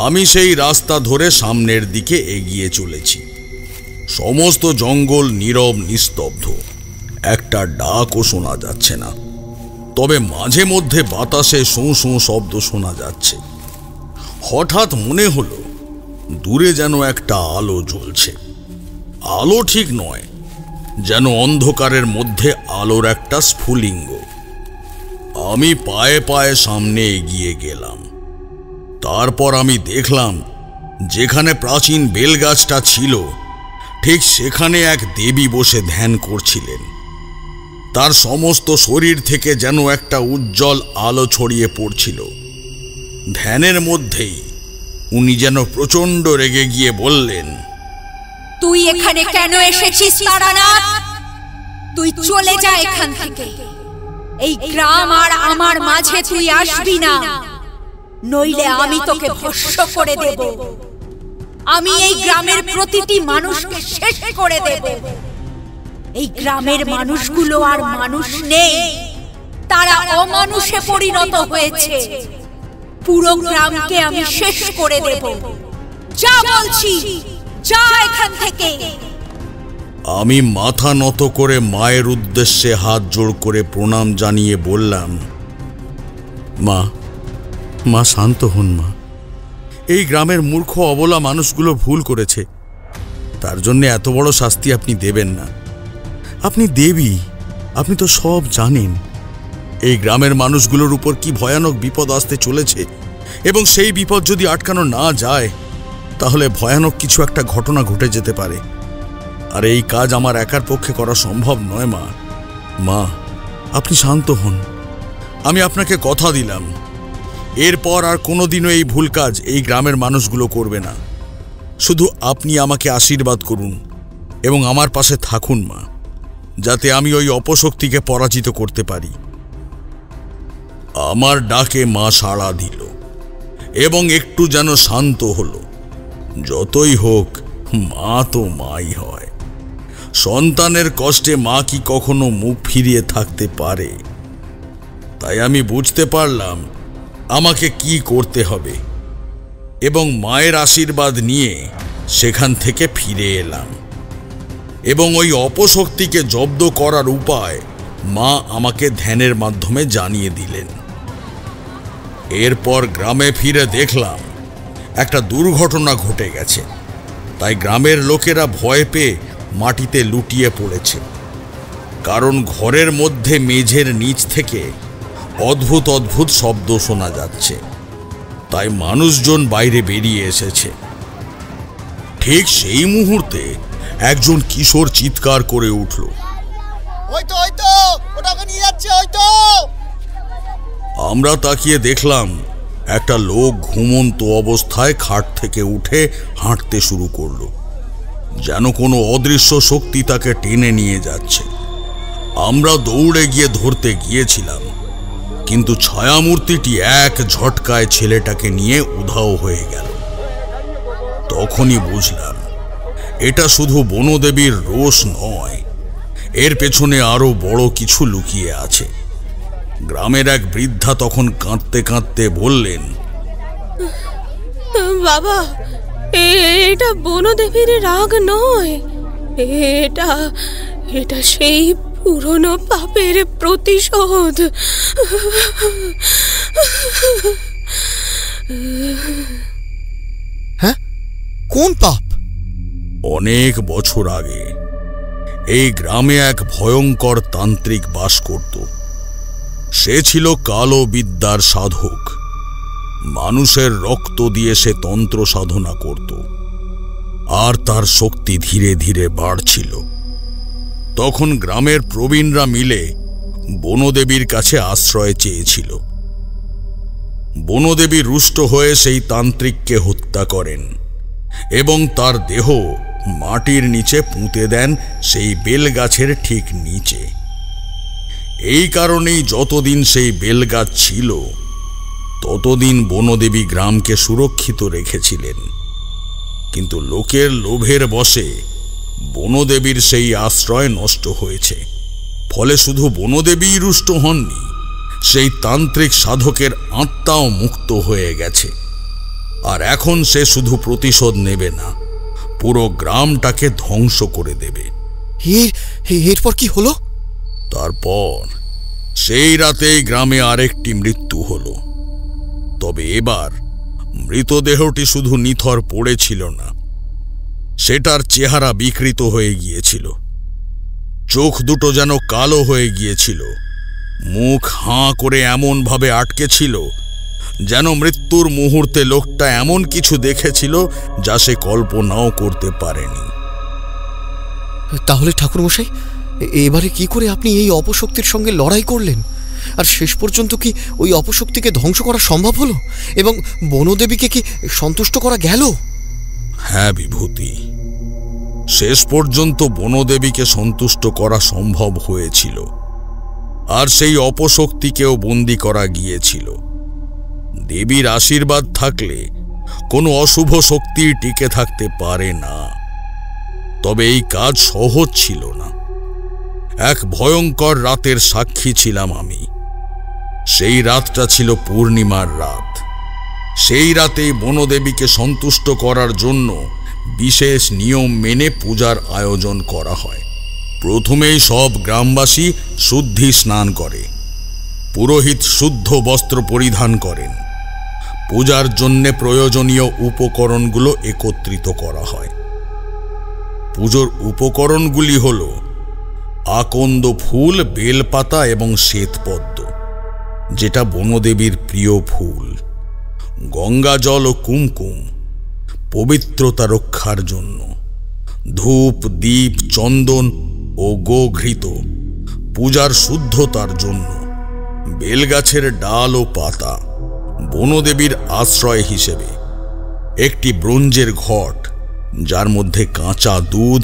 আমি সেই রাস্তা ধরে সামনের দিকে এগিয়ে চলেছি। সমস্ত জঙ্গল নীরব নিস্তব্ধ, একটা ডাকও শোনা যাচ্ছে না, তবে মাঝে মধ্যে বাতাসে শোঁ শোঁ শব্দ শোনা যাচ্ছে। হঠাৎ মনে হলো দূরে যেন একটা আলো জ্বলছে। আলো ঠিক নয়, যেন অন্ধকারের মধ্যে আলোর একটা স্ফুলিঙ্গ। আমি পায়ে পায়ে সামনে এগিয়ে গেলাম। তারপর আমি দেখলাম যেখানে প্রাচীন বেলগাছটা ছিল ঠিক সেখানে এক দেবী বসে ধ্যান করছিলেন। তার সমস্ত শরীর থেকে যেন একটা উজ্জ্বল আলো ছড়িয়ে পড়ছিল। ধ্যানের মধ্যেই উনি যেন প্রচণ্ড রেগে গিয়ে বললেন, তুই এখানে কেন এসেছিস তারানাথ? তুই চলে যা এখান থেকে। এই গ্রাম আর আমার মাঝে তুই আসবি না, নইলে আমি তোকে ভস্ম করে দেব। আমি এই গ্রামের প্রতিটি মানুষকে শেষ করে দেব। এই গ্রামের মানুষগুলো আর মানুষ নেই, তারা অমানুষে পরিণত হয়েছে। পুরো গ্রামকে আমি শেষ করে দেব। যা বলছি, যা এখান থেকে। আমি মাথা নত করে মায়ের উদ্দেশ্যে হাত জোড় করে প্রণাম জানিয়ে বললাম, মা শান্ত হন মা। এই গ্রামের মূর্খ অবলা মানুষগুলো ভুল করেছে, তার জন্য এত বড় শাস্তি আপনি দেবেন না। আপনি দেবী, আপনি তো সব জানেন। এই গ্রামের মানুষগুলোর উপর কি ভয়ানক বিপদ আসতে চলেছে, এবং সেই বিপদ যদি আটকানো না যায় তাহলে ভয়ানক কিছু একটা ঘটনা ঘটে যেতে পারে। আর এই কাজ আমার একার পক্ষে করা সম্ভব নয় মা। আপনি শান্ত হন, আমি আপনাকে কথা দিলাম এরপর আর কোনোদিনও এই ভুল কাজ এই গ্রামের মানুষগুলো করবে না। শুধু আপনি আমাকে আশীর্বাদ করুন এবং আমার পাশে থাকুন মা, যাতে আমি ওই অপশক্তিকে পরাজিত করতে পারি। আমার ডাকে মা সাড়া দিল এবং একটু যেন শান্ত হলো। যতই হোক মা তো মাই হয়। সন্তানের কষ্টে মা কি কখনো মুখ ফিরিয়ে থাকতে পারে? তাই আমি বুঝতে পারলাম আমাকে কি করতে হবে এবং মায়ের আশীর্বাদ নিয়ে সেখান থেকে ফিরে এলাম এবং ওই অপশক্তিকে জব্দ করার উপায় মা আমাকে ধ্যানের মাধ্যমে জানিয়ে দিলেন। এরপর গ্রামে ফিরে দেখলাম একটা দুর্ঘটনা ঘটে গেছে। তাই গ্রামের লোকেরা ভয় পেয়ে মাটিতে লুটিয়ে পড়েছে, কারণ ঘরের মধ্যে মেঝের নিচ থেকে অদ্ভুত অদ্ভুত শব্দ শোনা যাচ্ছে। তাই মানুষজন বাইরে বেরিয়ে এসেছে। ঠিক সেই মুহূর্তে একজন কিশোর চিৎকার করে উঠল, আমরা তাকিয়ে দেখলাম একটা লোক ঘুমন্ত অবস্থায় খাট থেকে উঠে হাঁটতে শুরু করলো, যেন কোনো অদৃশ্য শক্তি তাকে টেনে নিয়ে যাচ্ছে। আমরা দৌড়ে গিয়ে ধরতে গিয়েছিলাম, কিন্তু ছায়ামূর্তিটি এক ঝটকায় ছেলেটাকে নিয়ে উধাও হয়ে গেল। তখনই বুঝলাম এটা শুধু বনদেবীর রোষ নয়, এর পেছনে আরো বড় কিছু লুকিয়ে আছে। গ্রামের এক বৃদ্ধা তখন কাঁদতে কাঁদতে বললেন, বাবা, এটা বনদেবীর রাগ নয়, এটা সেই পুরনো পাপের প্রতিশোধ। হ্যাঁ, কোন পাপ? অনেক বছর আগে এই গ্রামে এক ভয়ঙ্কর তান্ত্রিক বাস করত। সে ছিল কালো বিদ্যার সাধক। মানুষের রক্ত দিয়ে সে তন্ত্র সাধনা করত, আর তার শক্তি ধীরে ধীরে বাড়ছিল। তখন গ্রামের প্রবীণরা মিলে বনদেবীর কাছে আশ্রয় চেয়েছিল। বনদেবী রুষ্ট হয়ে সেই তান্ত্রিককে হত্যা করেন এবং তার দেহ মাটির নিচে পুঁতে দেন সেই বেলগাছের ঠিক নিচে। এই কারণেই যতদিন সেই বেলগাছ ছিল ততদিন বনদেবী গ্রামকে সুরক্ষিত রেখেছিলেন। কিন্তু লোকের লোভের বশে বনদেবীর সেই আশ্রয় নষ্ট হয়েছে। ফলে শুধু বনদেবীই রুষ্ট হননি, সেই তান্ত্রিক সাধকের আত্মাও মুক্ত হয়ে গেছে। আর এখন সে শুধু প্রতিশোধ নেবে না, পুরো গ্রামটাকে ধ্বংস করে দেবে। এরপর কি হলো? তারপর সেই রাতেই গ্রামে আরেকটি মৃত্যু হলো। তবে এবার মৃতদেহটি শুধু নিথর পড়েছিল না, সেটার চেহারা বিকৃত হয়ে গিয়েছিল। চোখ দুটো যেন কালো হয়ে গিয়েছিল, মুখ হাঁ করে এমন ভাবে আটকে ছিল যেন মৃত্যুর মুহূর্তে লোকটা এমন কিছু দেখেছিল যা সে কল্পনাও করতে পারেনি। তাহলে ঠাকুরমশাই, এবারে কি করে আপনি এই অপশক্তির সঙ্গে লড়াই করলেন? আর শেষ পর্যন্ত কি ওই অপশক্তিকে ধ্বংস করা সম্ভব হলো এবং বনদেবীকে কি সন্তুষ্ট করা গেল? হ্যাঁ বিভূতি, শেষ পর্যন্ত বনদেবীকে সন্তুষ্ট করা সম্ভব হয়েছিল, আর সেই অপশক্তিকেও বন্দী করা গিয়েছিল। দেবীর আশীর্বাদ থাকলে কোনো অশুভ শক্তি টিকে থাকতে পারে না। তবে এই কাজ সহজ ছিল না। এক ভয়ঙ্কর রাতের সাক্ষী ছিলাম আমি। সেই রাতটা ছিল পূর্ণিমার রাত। সেই রাতেই বনদেবীকে সন্তুষ্ট করার জন্য বিশেষ নিয়ম মেনে পূজার আয়োজন করা হয়। প্রথমেই সব গ্রামবাসী শুদ্ধি স্নান করে। পুরোহিত শুদ্ধ বস্ত্র পরিধান করেন। পূজার জন্য প্রয়োজনীয় উপকরণগুলো একত্রিত করা হয়। পুজোর উপকরণগুলি হল আকন্দ ফুল, বেলপাতা এবং শ্বেতপদ্ম, যেটা বনদেবীর প্রিয় ফুল, গঙ্গা জল ও কুমকুম পবিত্রতা রক্ষার জন্য, ধূপ, দীপ, চন্দন ও গোঘৃত পূজার শুদ্ধতার জন্য, বেলগাছের ডাল ও পাতা বনদেবীর আশ্রয় হিসেবে, একটি ব্রোঞ্জের ঘট যার মধ্যে কাঁচা দুধ,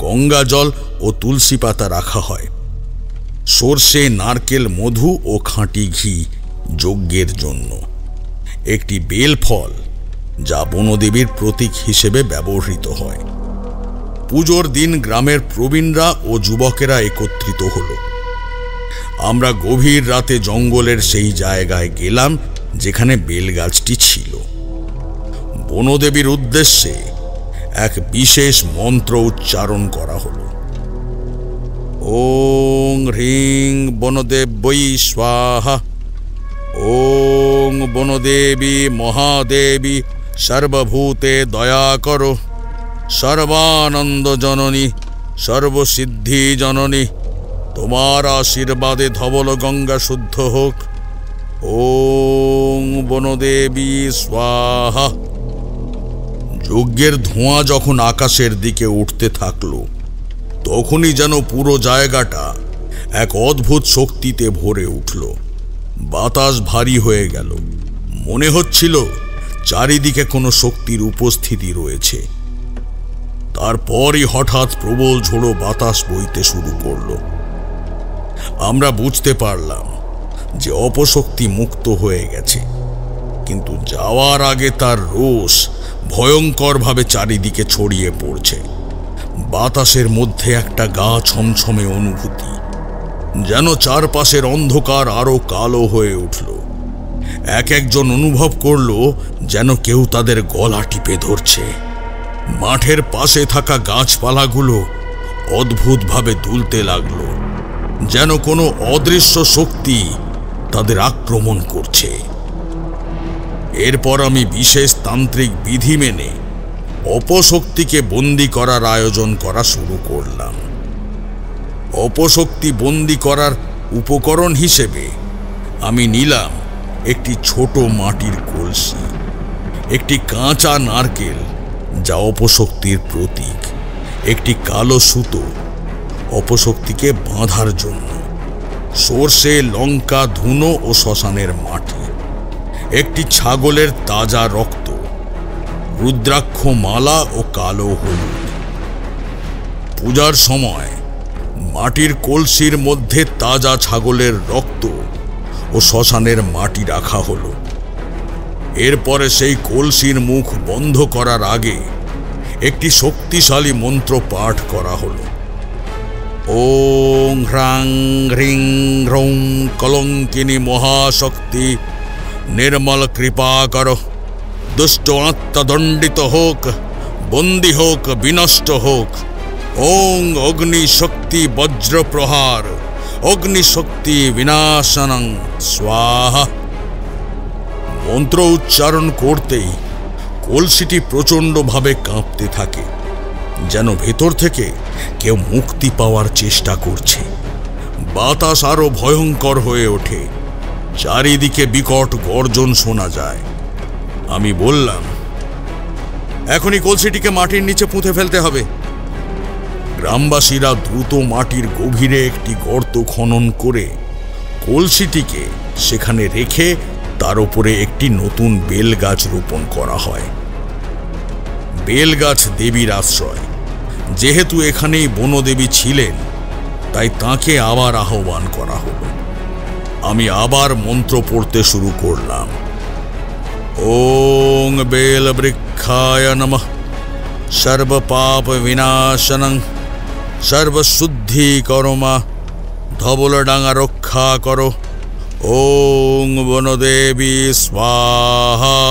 গঙ্গা জল ও তুলসী পাতা রাখা হয়, সর্ষে, নারকেল, মধু ও খাঁটি ঘি যজ্ঞের জন্য, একটি বেল ফল যা বনদেবীর প্রতীক হিসেবে ব্যবহৃত হয়। পুজোর দিন গ্রামের প্রবীণরা ও যুবকেরা একত্রিত হল। আমরা গভীর রাতে জঙ্গলের সেই জায়গায় গেলাম যেখানে বেলগাছটি ছিল। বনদেবীর উদ্দেশ্যে এক বিশেষ মন্ত্র উচ্চারণ করা হল। ওং হ্রিং বনদেবী স্বাহা। ওং বনদেবী মহাদেবী সর্বভূতে দয়া করো। সর্বানন্দ জননী, সর্বসিদ্ধি জননী, তোমার আশীর্বাদে ধবল গঙ্গা শুদ্ধ হোক। ওং বনদেবী স্বাহা। যজ্ঞের ধোঁয়া যখন আকাশের দিকে উঠতে থাকল, তখনই যেন পুরো জায়গাটা এক অদ্ভুত শক্তিতে ভরে উঠল। বাতাস ভারী হয়ে গেল, মনে হচ্ছিল চারিদিকে কোনো শক্তির উপস্থিতি রয়েছে। তারপরই হঠাৎ প্রবল ঝোড়ো বাতাস বইতে শুরু করল। আমরা বুঝতে পারলাম যে অপশক্তি মুক্ত হয়ে গেছে, কিন্তু যাওয়ার আগে তার রোষ ভয়ঙ্করভাবে চারিদিকে ছড়িয়ে পড়ছে। বাতাসের মধ্যে একটা গা ছমছমে অনুভূতি, যেন চারপাশের অন্ধকার আরো কালো হয়ে উঠল। একজন অনুভব করল যেন কেউ তাদের গলা টিপে ধরছে। মাঠের পাশে থাকা গাছপালাগুলো অদ্ভুতভাবে দুলতে লাগলো, যেন কোনো অদৃশ্য শক্তি তাদের আক্রমণ করছে। এরপর আমি বিশেষ তান্ত্রিক বিধি মেনে অপশক্তিকে বন্দী করার আয়োজন করা শুরু করলাম। অপশক্তি বন্দী করার উপকরণ হিসেবে আমি নিলাম একটি ছোট মাটির কলসি, একটি কাঁচা নারকেল যা অপশক্তির প্রতীক, একটি কালো সুতো অপশক্তিকে বাঁধার জন্য, সর্ষে, লঙ্কা, ধুনো ও শ্মশানের মাটি, একটি ছাগলের তাজা রক্ত, রুদ্রাক্ষ মালা ও কালো হলুদ। পূজার সময় মাটির কলসির মধ্যে তাজা ছাগলের রক্ত ও শ্মশানের মাটি রাখা হলো। এরপরে সেই কলসির মুখ বন্ধ করার আগে একটি শক্তিশালী মন্ত্র পাঠ করা হলো। ওং হ্রাং হ্রিং হ্রৌং কলঙ্কিনী মহাশক্তি, নির্মল কৃপা করো। দুষ্ট আত্মা দণ্ডিত হোক, বন্দী হোক, বিনষ্ট হোক। ওং অগ্নি শক্তি বজ্র প্রহার, অগ্নিশক্তি বিনাশনং স্বাহা। মন্ত্র উচ্চারণ করতেই কলসিটি প্রচণ্ডভাবে কাঁপতে থাকে, যেন ভেতর থেকে কেউ মুক্তি পাওয়ার চেষ্টা করছে। বাতাস আরো ভয়ঙ্কর হয়ে ওঠে, চারিদিকে বিকট গর্জন শোনা যায়। আমি বললাম, এখনই কলসিটিকে মাটির নিচে পুঁতে ফেলতে হবে। গ্রামবাসীরা দ্রুত মাটির গভীরে একটি গর্ত খনন করে কলসিটিকে সেখানে রেখে তার উপরে একটি নতুন বেলগাছ রোপণ করা হয়। বেলগাছ দেবীর আশ্রয়, যেহেতু এখানেই বনদেবী ছিলেন, তাই তাকে আবার আহ্বান করা হলো। আমি আবার মন্ত্র পড়তে শুরু করলাম। ওং বেল বৃক্ষায় নমঃ, সর্ব পাপ বিনাশনং, সর্বশুদ্ধি করমা, ধবলডাঙ্গা রক্ষা করো। ওং বনদেবী স্বাহা।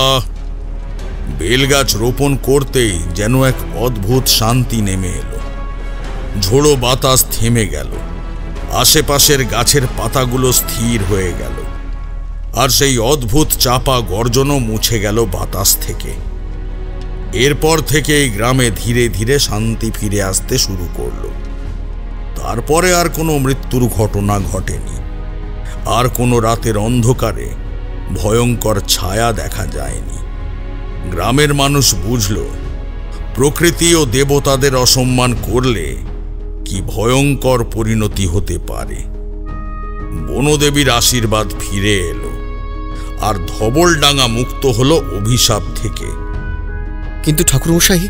বেলগাছ রোপণ করতেই যেন এক অদ্ভুত শান্তি নেমে এলো। ঝোড়ো বাতাস থেমে গেল, আশেপাশের গাছের পাতাগুলো স্থির হয়ে গেল, আর সেই অদ্ভুত চাপা গর্জনও মুছে গেল বাতাস থেকে। এরপর থেকে এই গ্রামে ধীরে ধীরে শান্তি ফিরে আসতে শুরু করলো। তারপরে আর কোনো মৃত্যুর ঘটনা ঘটেনি, আর কোনো রাতের অন্ধকারে ভয়ঙ্কর ছায়া দেখা যায়নি। গ্রামের মানুষ বুঝল প্রকৃতি ও দেবতাদের অসম্মান করলে কি ভয়ঙ্কর পরিণতি হতে পারে। বনদেবীর আশীর্বাদ ফিরে এলো, আর ধবলডাঙ্গা মুক্ত হলো অভিশাপ থেকে। কিন্তু ঠাকুরমশাই,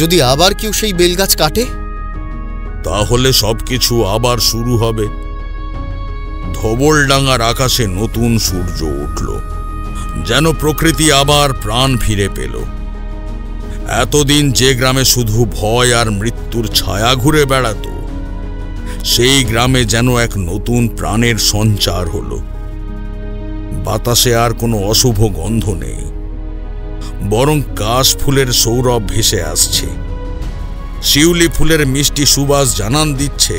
যদি আবার কেউ সেই বেলগাছ কাটে? তাহলে সবকিছু আবার শুরু হবে। ধবলডাঙ্গার আকাশে নতুন সূর্য উঠল, যেন প্রকৃতি আবার প্রাণ ফিরে পেল। এতদিন যে গ্রামে শুধু ভয় আর মৃত্যুর ছায়া ঘুরে বেড়াতো, সেই গ্রামে যেন এক নতুন প্রাণের সঞ্চার হলো। বাতাসে আর কোনো অশুভ গন্ধ নেই, বরং কাশ ফুলের সৌরভ ভেসে আসছে। শিউলি ফুলের মিষ্টি সুবাস জানান দিচ্ছে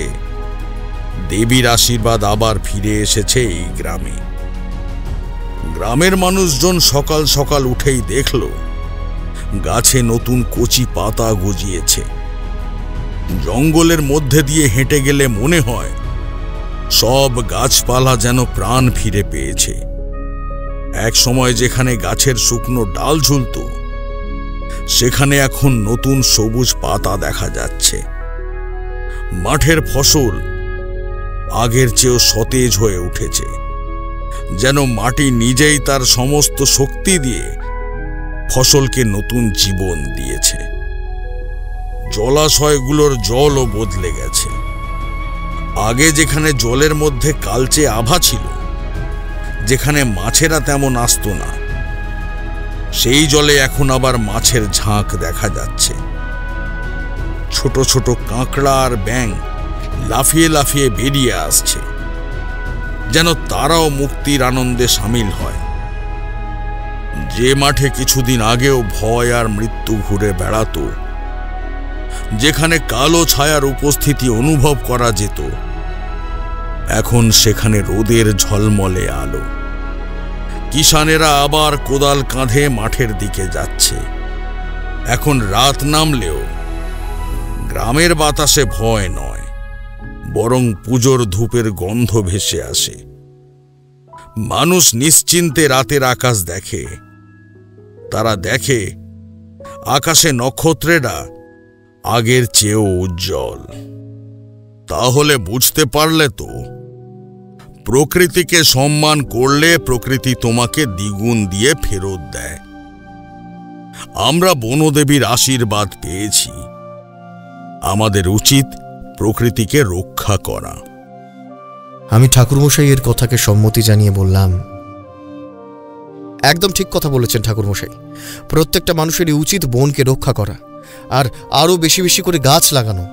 দেবীর আশীর্বাদ আবার ফিরে এসেছে এই গ্রামে। গ্রামের মানুষজন সকাল সকাল উঠেই দেখল গাছে নতুন কচি পাতা গজিয়েছে। জঙ্গলের মধ্যে দিয়ে হেঁটে গেলে মনে হয় সব গাছপালা যেন প্রাণ ফিরে পেয়েছে। এক সময় যেখানে গাছের শুকনো ডাল ঝুলত, সেখানে এখন নতুন সবুজ পাতা দেখা যাচ্ছে। মাঠের ফসল আগের চেয়েও সতেজ হয়ে উঠেছে, যেন মাটি নিজেই তার সমস্ত শক্তি দিয়ে ফসলকে নতুন জীবন দিয়েছে। জলাশয়গুলোর জলও বদলে গেছে। আগে যেখানে জলের মধ্যে কালচে আভা ছিল, যেখানে মাছেরা তেমন আসতো না, সেই জলে এখন আবার মাছের ঝাঁক দেখা যাচ্ছে। ছোট ছোট কাঁকড়া আর ব্যাঙ লাফিয়ে লাফিয়ে বেরিয়ে আসছে, যেন তারাও মুক্তির আনন্দে সামিল হয়। যে মাঠে কিছুদিন আগেও ভয় আর মৃত্যু ঘুরে বেড়াতো, যেখানে কালো ছায়ার উপস্থিতি অনুভব করা যেত, এখন সেখানে রোদের ঝলমলে আলো। কিষানেরা আবার কোদাল কাঁধে মাঠের দিকে যাচ্ছে। এখন রাত নামলেও গ্রামের বাতাসে ভয় নয়, বরং পুজোর ধূপের গন্ধ ভেসে আসে। মানুষ নিশ্চিন্তে রাতের আকাশ দেখে। তারা দেখে আকাশে নক্ষত্রেরা আগের চেয়েও উজ্জ্বল। তাহলে বুঝতে পারলে তো, প্রকৃতিকে সম্মান করলে প্রকৃতি তোমাকে দ্বিগুণ দিয়ে ফেরত দেয়। আমরা বনদেবীর আশীর্বাদ পেয়েছি, আমাদের উচিত প্রকৃতিকে রক্ষা করা। আমি ঠাকুরমশাই এর কথাকে সম্মতি জানিয়ে বললাম, একদম ঠিক কথা বলেছেন ঠাকুরমশাই। প্রত্যেকটা মানুষেরই উচিত বনকে রক্ষা করা, আর আরো বেশি বেশি করে গাছ লাগানো।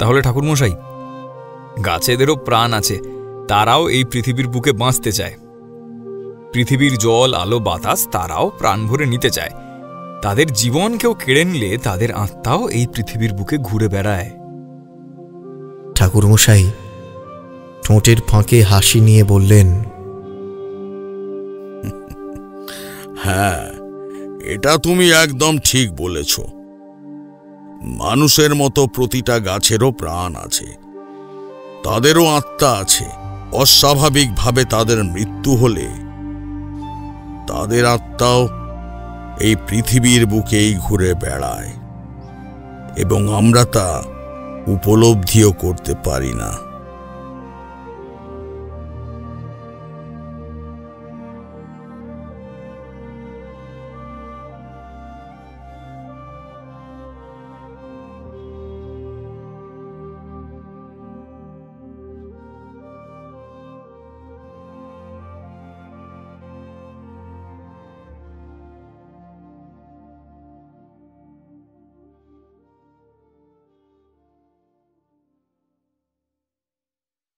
তাহলে ঠাকুরমশাই, গাছেদেরও প্রাণ আছে, তারাও এই পৃথিবীর বুকে বাঁচতে চায়। পৃথিবীর জল, আলো, বাতাস তারাও প্রাণ ভরে নিতে চায়। তাদের জীবন কেউ কেড়ে নিলে তাদের আত্মাও এই পৃথিবীর বুকে ঘুরে বেড়ায়। ঠাকুরমশাই ঠোঁটের ফাঁকে হাসি নিয়ে বললেন, হ্যাঁ, এটা তুমি একদম ঠিক বলেছ। মানুষের মতো প্রতিটা গাছেরও প্রাণ আছে, তাদেরও আত্মা আছে। অস্বাভাবিকভাবে তাদের মৃত্যু হলে তাদের আত্মাও এই পৃথিবীর বুকেই ঘুরে বেড়ায়, এবং আমরা তা উপলব্ধিও করতে পারি না।